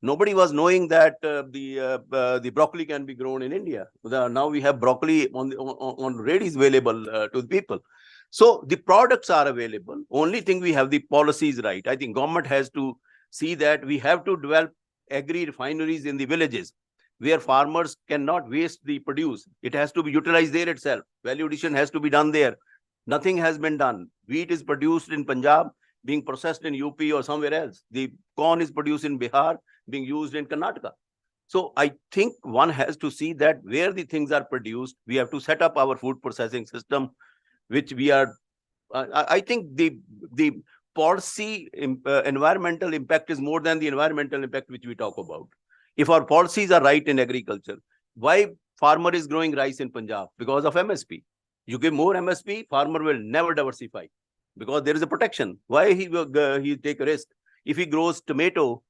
Nobody was knowing that the broccoli can be grown in India. Now we have broccoli on ready available to the people. So the products are available. Only thing, we have the policies right. I think government has to see that we have to develop agri refineries in the villages, where farmers cannot waste the produce. It has to be utilized there itself. Value addition has to be done there. Nothing has been done. Wheat is produced in Punjab, being processed in UP or somewhere else. The corn is produced in Bihar, being used in Karnataka. So I think one has to see that where the things are produced, we have to set up our food processing system, which we are, I think the policy environmental impact is more than the environmental impact which we talk about. If our policies are right in agriculture, why farmer is growing rice in Punjab? Because of MSP. You give more MSP, farmer will never diversify, because there is a protection. Why he take a risk? If he grows tomato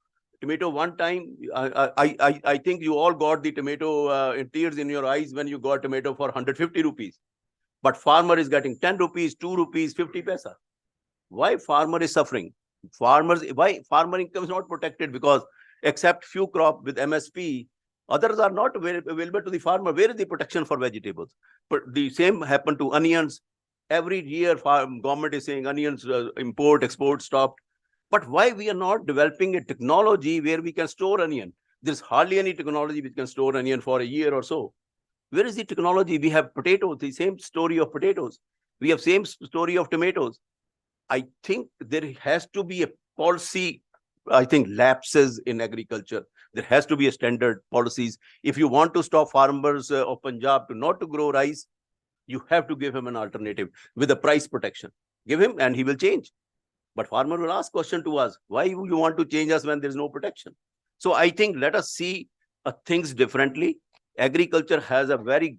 one time, I think you all got the tomato in tears in your eyes when you got tomato for 150 rupees. But farmer is getting 10 rupees, 2 rupees, 50 paisa. Why farmer is suffering? Why farmer income is not protected? Because except few crop with MSP, others are not available to the farmer. Where is the protection for vegetables? But the same happened to onions. Every year, government is saying onions import, export stopped. But why we are not developing a technology where we can store onion? There's hardly any technology which can store onion for a year or so. Where is the technology? We have potatoes, the same story of potatoes. We have same story of tomatoes. I think there has to be a policy, I think, lapses in agriculture. There has to be a standard policies. If you want to stop farmers of Punjab not to grow rice, you have to give him an alternative with a price protection. Give him and he will change. But farmer will ask question to us, why you want to change us when there is no protection? So I think let us see things differently. Agriculture has a very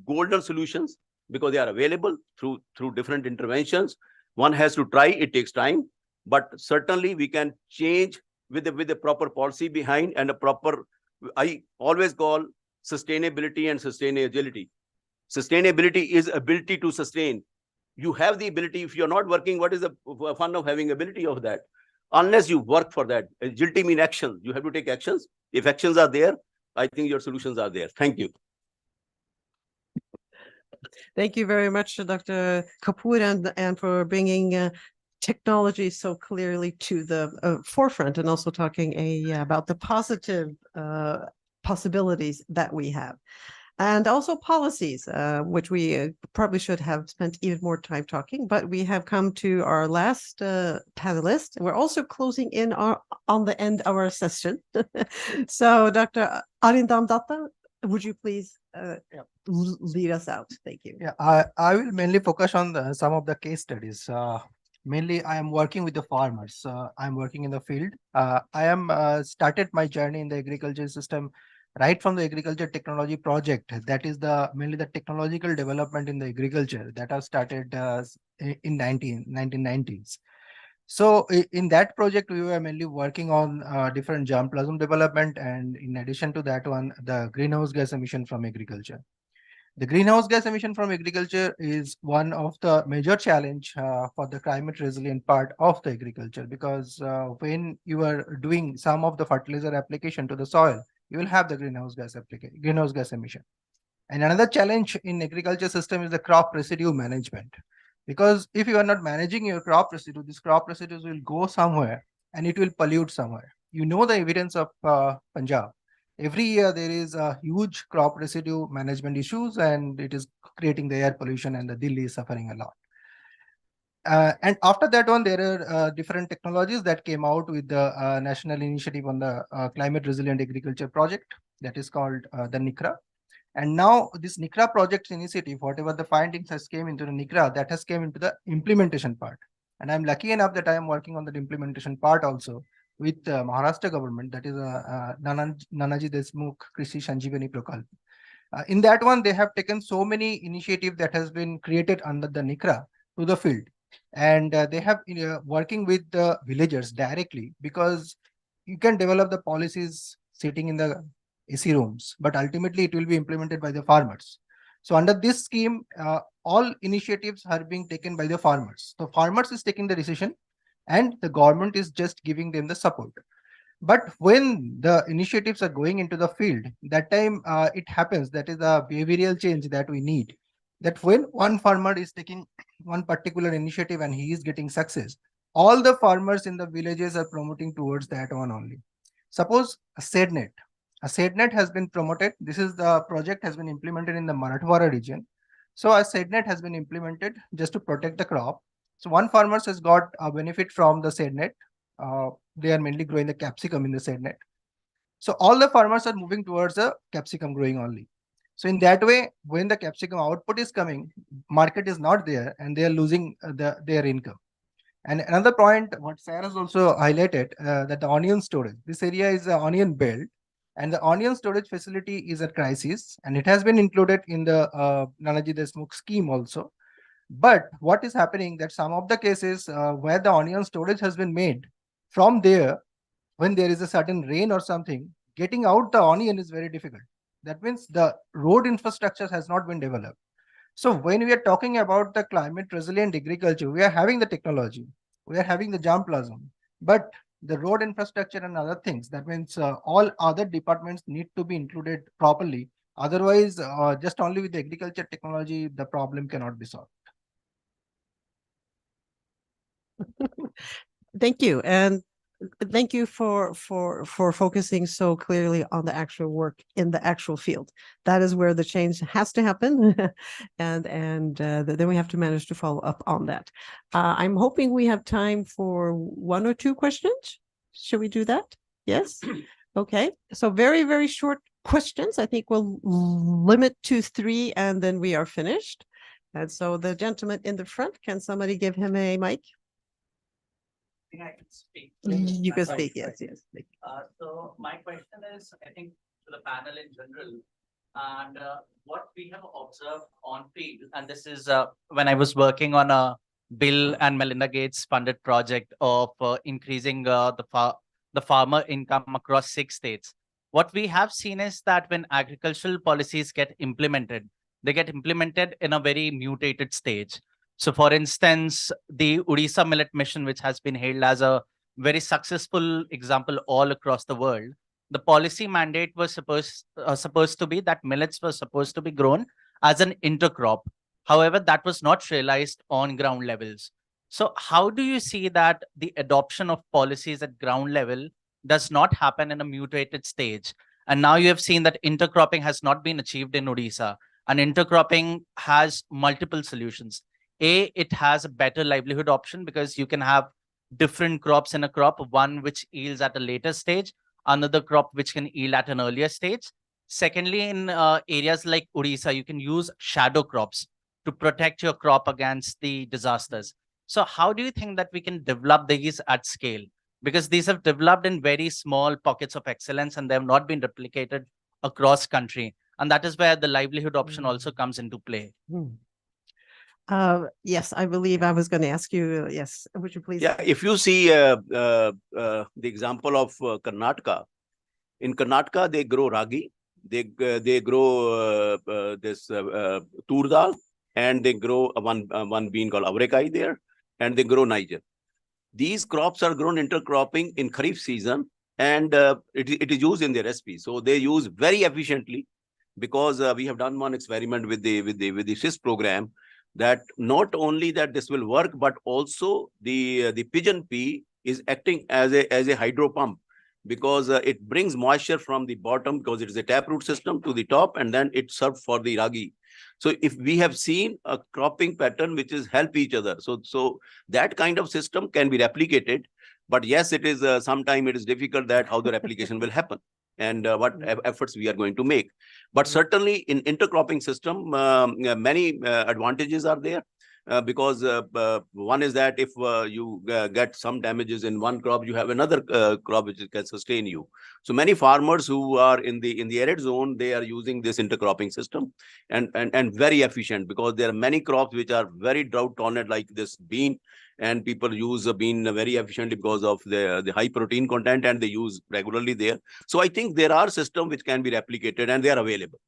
golden solutions, because they are available through different interventions. One has to try, it takes time, but certainly we can change with the proper policy behind and a proper, I always call sustainability and sustainability. Sustainability is ability to sustain. You have the ability. If you're not working, what is the fun of having ability of that? Unless you work for that. Agility means action. You have to take actions. If actions are there, I think your solutions are there. Thank you. Thank you very much, Dr. Kapoor, and for bringing technology so clearly to the forefront, and also talking about the positive possibilities that we have. and also policies, which we probably should have spent even more time talking, but we have come to our last panelist. We're also closing in on the end of our session. So Dr. Arindam Datta, would you please lead us out? Thank you. Yeah, I will mainly focus on some of the case studies. Mainly, I am working with the farmers. I'm working in the field. I am started my journey in the agriculture system right from the agriculture technology project. That is the mainly the technological development in the agriculture that has started in 1990s. So in that project, we were mainly working on different germplasm development, and in addition to that one, the greenhouse gas emission from agriculture. The greenhouse gas emission from agriculture is one of the major challenge for the climate resilient part of the agriculture, because when you are doing some of the fertilizer application to the soil, you will have the greenhouse gas emission. And another challenge in agriculture system is the crop residue management. Because if you are not managing your crop residue, these crop residues will go somewhere and it will pollute somewhere. You know the evidence of Punjab. Every year there is a huge crop residue management issues, and it is creating the air pollution, and the Delhi is suffering a lot. And after that one, there are different technologies that came out with the national initiative on the climate resilient agriculture project that is called the NICRA. And now this NICRA project initiative, whatever the findings has came into the NICRA, that has came into the implementation part. And I'm lucky enough that I am working on the implementation part also with Maharashtra government, that is Nanaji Deshmukh Krishi Sanjeevani Prakalp. In that one, they have taken so many initiatives that has been created under the NICRA to the field. And they have working with the villagers directly, because you can develop the policies sitting in the AC rooms, but ultimately it will be implemented by the farmers. So under this scheme, all initiatives are being taken by the farmers. So farmers is taking the decision and the government is just giving them the support. But when the initiatives are going into the field, that time it happens, that is a behavioral change that we need. That when one farmer is taking one particular initiative and he is getting success, all the farmers in the villages are promoting towards that one only. Suppose a SADNet. A SADNet has been promoted. This is the project has been implemented in the Marathwada region. So a SADNet has been implemented just to protect the crop. So one farmer has got a benefit from the SADNet. They are mainly growing the capsicum in the SADNet. So all the farmers are moving towards the capsicum growing only. So in that way, when the capsicum output is coming, market is not there and they are losing their income. And another point, what Sarah has also highlighted, that the onion storage. This area is an onion belt, and the onion storage facility is a crisis, and it has been included in the Nanaji Deshmukh scheme also. But what is happening that some of the cases where the onion storage has been made, from there, when there is a certain rain or something, getting out the onion is very difficult. That means the road infrastructure has not been developed. So when we are talking about the climate resilient agriculture, we are having the technology, we are having the germplasm, but the road infrastructure and other things, that means all other departments need to be included properly. Otherwise, just only with the agriculture technology, the problem cannot be solved. Thank you. And thank you for focusing so clearly on the actual work in the actual field. That is where the change has to happen, and then we have to manage to follow up on that. I'm hoping we have time for one or two questions. Should we do that? Yes. Okay. So very short questions. I think we'll limit to 3, and then we are finished. And so the gentleman in the front, can somebody give him a mic? I can speak. You can speak, yes. So my question is, I think, to the panel in general, and what we have observed on field, and this is when I was working on a Bill and Melinda Gates funded project of increasing the farmer income across 6 states. What we have seen is that when agricultural policies get implemented, they get implemented in a very mutated stage. So, for instance, the Odisha Millet Mission, which has been hailed as a very successful example all across the world, the policy mandate was supposed to be that millets were supposed to be grown as an intercrop. However, that was not realized on ground levels. So, how do you see that the adoption of policies at ground level does not happen in a mutated stage? And now you have seen that intercropping has not been achieved in Odisha. And intercropping has multiple solutions. It has a better livelihood option because you can have different crops in a crop, one which yields at a later stage, another crop which can yield at an earlier stage. Secondly, in areas like Odisha, you can use shadow crops to protect your crop against the disasters. So how do you think that we can develop these at scale? Because these have developed in very small pockets of excellence and they have not been replicated across country. And that is where the livelihood option also comes into play. Yes, I believe I was going to ask you, yes, would you please? Yeah, if you see the example of Karnataka, in Karnataka, they grow ragi, they grow this tur dal, and they grow one bean called avrekai there, and they grow Niger. These crops are grown intercropping in Kharif season, and it is used in their recipe. So they use very efficiently, because we have done one experiment with the Swiss program, that not only that this will work, but also the pigeon pea is acting as a hydro pump, because it brings moisture from the bottom, because it is a taproot system, to the top, and then it served for the ragi. So if we have seen a cropping pattern which is help each other, so that kind of system can be replicated. But yes, it is sometimes it is difficult that how the replication will happen and what efforts we are going to make. But certainly in intercropping system, many advantages are there. Because one is that if you get some damages in one crop, you have another crop which can sustain you. So many farmers who are in the arid zone, they are using this intercropping system, and very efficient, because there are many crops which are very drought tolerant, like this bean, and people use a bean very efficiently because of the high protein content, and they use regularly there. So I think there are systems which can be replicated, and they are available.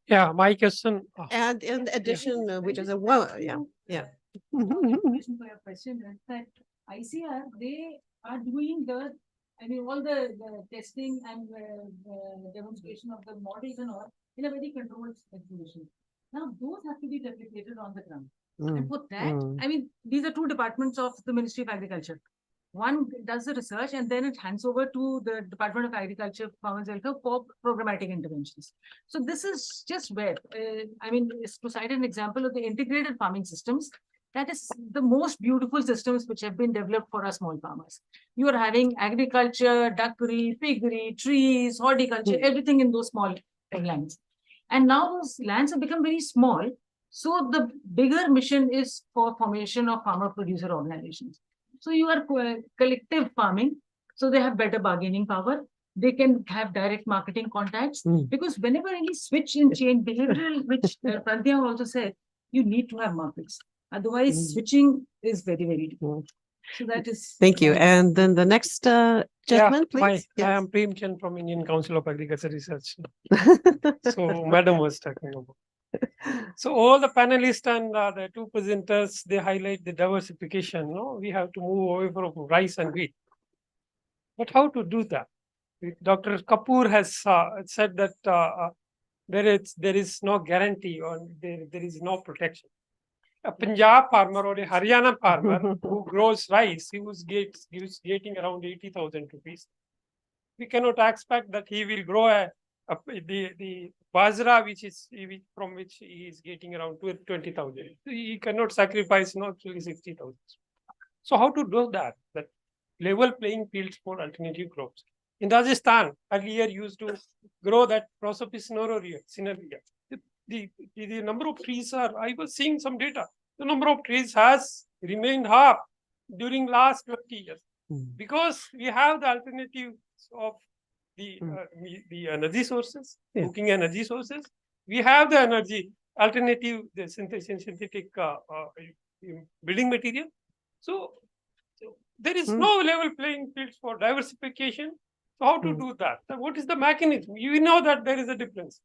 Yeah, my question. And in addition, which is yeah. Question for your question is that ICR, they are doing all the testing and demonstration of the models and all in a very controlled situation. Now, those have to be replicated on the ground. And for that, these are two departments of the Ministry of Agriculture. One does the research and then it hands over to the Department of Agriculture, Farmers Welfare for programmatic interventions. So this is just where, is to cite an example of the integrated farming systems. That is the most beautiful systems which have been developed for our small farmers. You are having agriculture, duckery, piggery, trees, horticulture, everything in those small lands. And now those lands have become very small. So the bigger mission is for formation of farmer-producer organizations. So you are collective farming, so they have better bargaining power. They can have direct marketing contacts, because whenever any switch in change behavioral, which Prantya also said, you need to have markets. Otherwise, switching is very, very difficult. So that is. Thank you. And then the next gentleman, please. I am Prem Chand from Indian Council of Agriculture Research. So Madam was talking about. So all the panelists and the two presenters, they highlight the diversification. No, we have to move away from rice and wheat. But how to do that? Dr. Kapoor has said that there is no guarantee or there is no protection. A Punjab farmer or a Haryana farmer who grows rice, he was getting around 80,000 rupees. We cannot expect that he will grow the Bajra, from which he is getting around 20,000. He cannot sacrifice not 60,000. So how to do that? That level playing fields for alternative crops. In Rajasthan, earlier used to grow that Prosopis neroria, Synergies. The number of trees I was seeing some data. The number of trees has remained half during last 20 years. Because we have the alternatives of the energy sources, cooking energy sources. We have the energy alternative, the synthetic building material. So there is no level playing fields for diversification. So how to do that? So what is the mechanism? You know that there is a difference.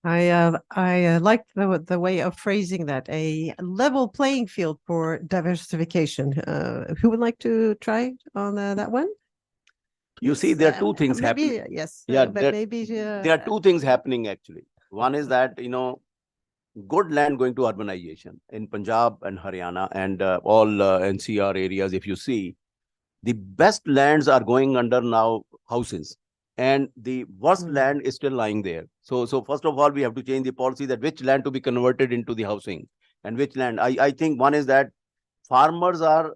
I like the way of phrasing that, a level playing field for diversification. Who would like to try on that one? You see, there are two things happening. Yes. Yeah, but maybe there are two things happening actually. One is that, good land going to urbanization in Punjab and Haryana and all NCR areas. If you see, the best lands are going under now houses, and the worst land is still lying there. So first of all, we have to change the policy that which land to be converted into the housing and which land. I think one is that farmers are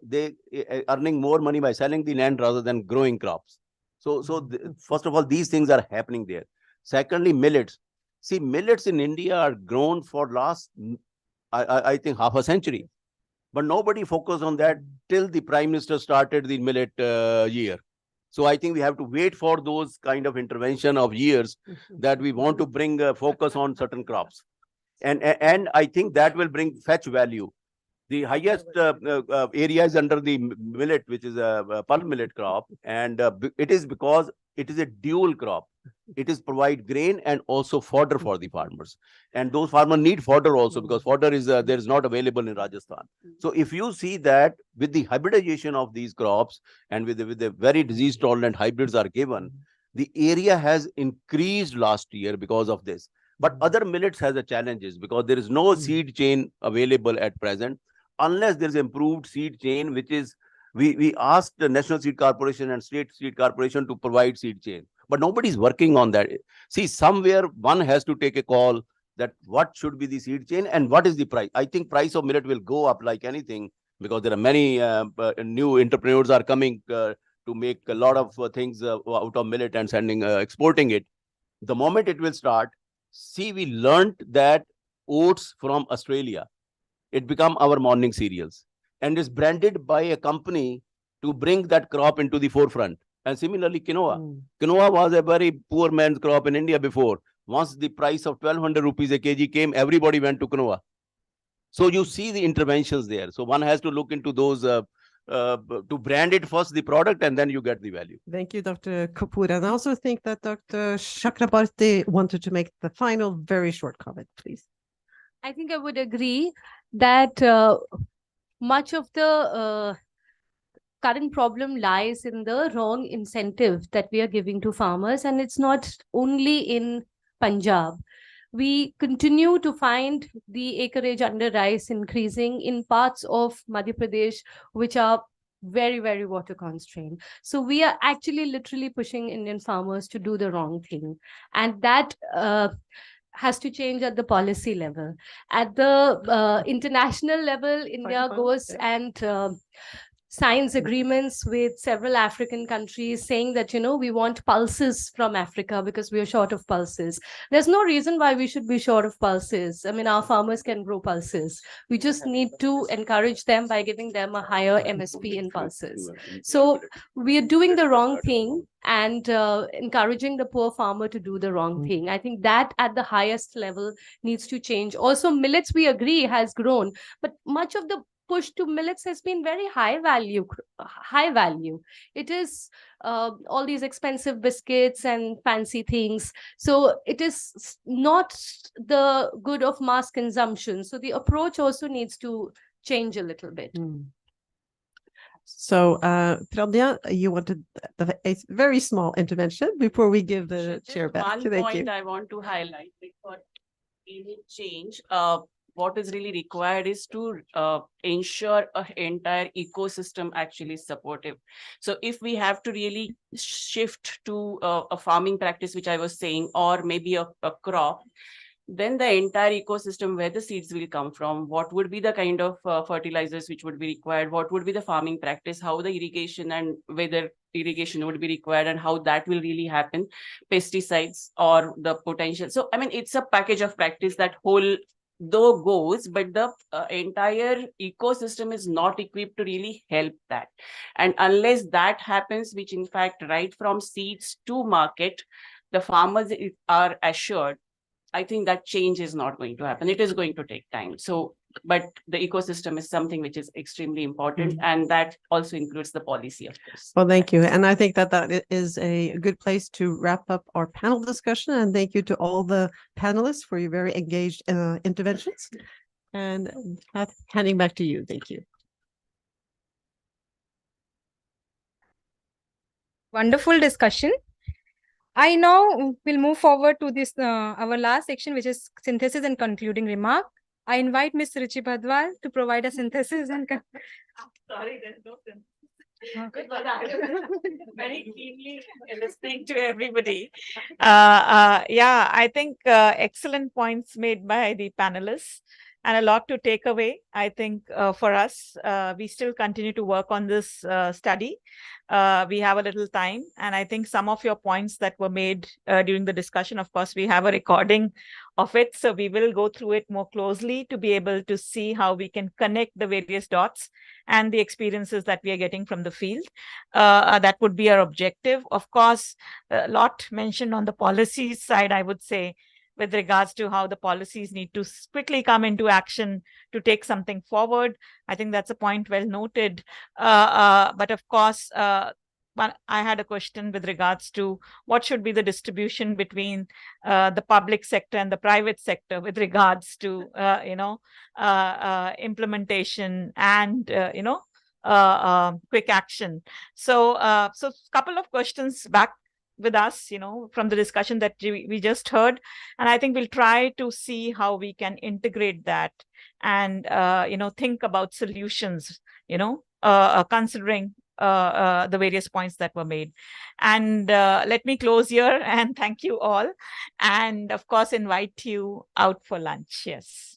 earning more money by selling the land rather than growing crops. First of all, these things are happening there. Secondly, millets. See, millets in India are grown for last, I think, half a century. But nobody focused on that till the Prime Minister started the millet year. So I think we have to wait for those kind of intervention of years that we want to bring focus on certain crops. And I think that will fetch value. The highest area is under the millet, which is a pearl millet crop. And it is because it is a dual crop. It is provide grain and also fodder for the farmers. And those farmers need fodder also because fodder is there is not available in Rajasthan. So if you see that with the hybridization of these crops and with the very disease tolerant hybrids are given, the area has increased last year because of this. But other millets has a challenges because there is no seed chain available at present unless there is improved seed chain, which is we asked the National Seed Corporation and State Seed Corporation to provide seed chain. But nobody's working on that. See, somewhere one has to take a call that what should be the seed chain and what is the price. I think price of millet will go up like anything because there are many new entrepreneurs are coming to make a lot of things out of millet and exporting it. The moment it will start, see, we learned that oats from Australia, it become our morning cereals and is branded by a company to bring that crop into the forefront. And similarly, quinoa. Quinoa was a very poor man's crop in India before. Once the price of 1,200 rupees a kg came, everybody went to quinoa. So you see the interventions there. So one has to look into those to brand it first, the product, and then you get the value. Thank you, Dr. Kapoor. And I also think that Dr. Chakrabarti wanted to make the final very short comment, please. I think I would agree that much of the current problem lies in the wrong incentive that we are giving to farmers, and it's not only in Punjab. We continue to find the acreage under rice increasing in parts of Madhya Pradesh, which are very, very water constrained. So we are actually literally pushing Indian farmers to do the wrong thing. And that has to change at the policy level. At the international level, India goes and signs agreements with several African countries saying that, we want pulses from Africa because we are short of pulses. There's no reason why we should be short of pulses. I mean, our farmers can grow pulses. We just need to encourage them by giving them a higher MSP in pulses. So we are doing the wrong thing and encouraging the poor farmer to do the wrong thing. I think that at the highest level needs to change. Also, millets, we agree, has grown, but much of the push to millets has been very high value. It is all these expensive biscuits and fancy things. So it is not the good of mass consumption. So the approach also needs to change a little bit. So, Pradnya, you wanted a very small intervention before we give the chair back. One Thank point you. I want to highlight before any change. What is really required is to ensure an entire ecosystem actually is supportive. So if we have to really shift to a farming practice, which I was saying, or maybe a crop, then the entire ecosystem, where the seeds will come from, what would be the kind of fertilizers which would be required, what would be the farming practice, how the irrigation and whether irrigation would be required and how that will really happen, pesticides or the potential. So, I mean, it's a package of practice that whole though goes, but the entire ecosystem is not equipped to really help that. And unless that happens, which in fact, right from seeds to market, the farmers are assured, I think that change is not going to happen. It is going to take time. So, but the ecosystem is something which is extremely important, and that also includes the policy, of course. Well, thank you. And I think that that is a good place to wrap up our panel discussion. And thank you to all the panelists for your very engaged interventions. And handing back to you. Thank you. Wonderful discussion. I now will move forward to this our last section, which is synthesis and concluding remark. I invite Ms. Ruchi Bhadwal to provide a synthesis and sorry, there's no synthesis. Because I was very keenly listening to everybody. Yeah, I think excellent points made by the panelists and a lot to take away. I think for us, we still continue to work on this study. We have a little time, and I think some of your points that were made during the discussion, of course, we have a recording of it. So we will go through it more closely to be able to see how we can connect the various dots and the experiences that we are getting from the field. That would be our objective. Of course, a lot mentioned on the policy side, I would say, with regards to how the policies need to quickly come into action to take something forward. I think that's a point well noted. But of course, I had a question with regards to what should be the distribution between the public sector and the private sector with regards to, implementation and, quick action. So a couple of questions back with us, from the discussion that we just heard. And I think we'll try to see how we can integrate that and, think about solutions, considering the various points that were made. And let me close here and thank you all. And of course, invite you out for lunch. Yes.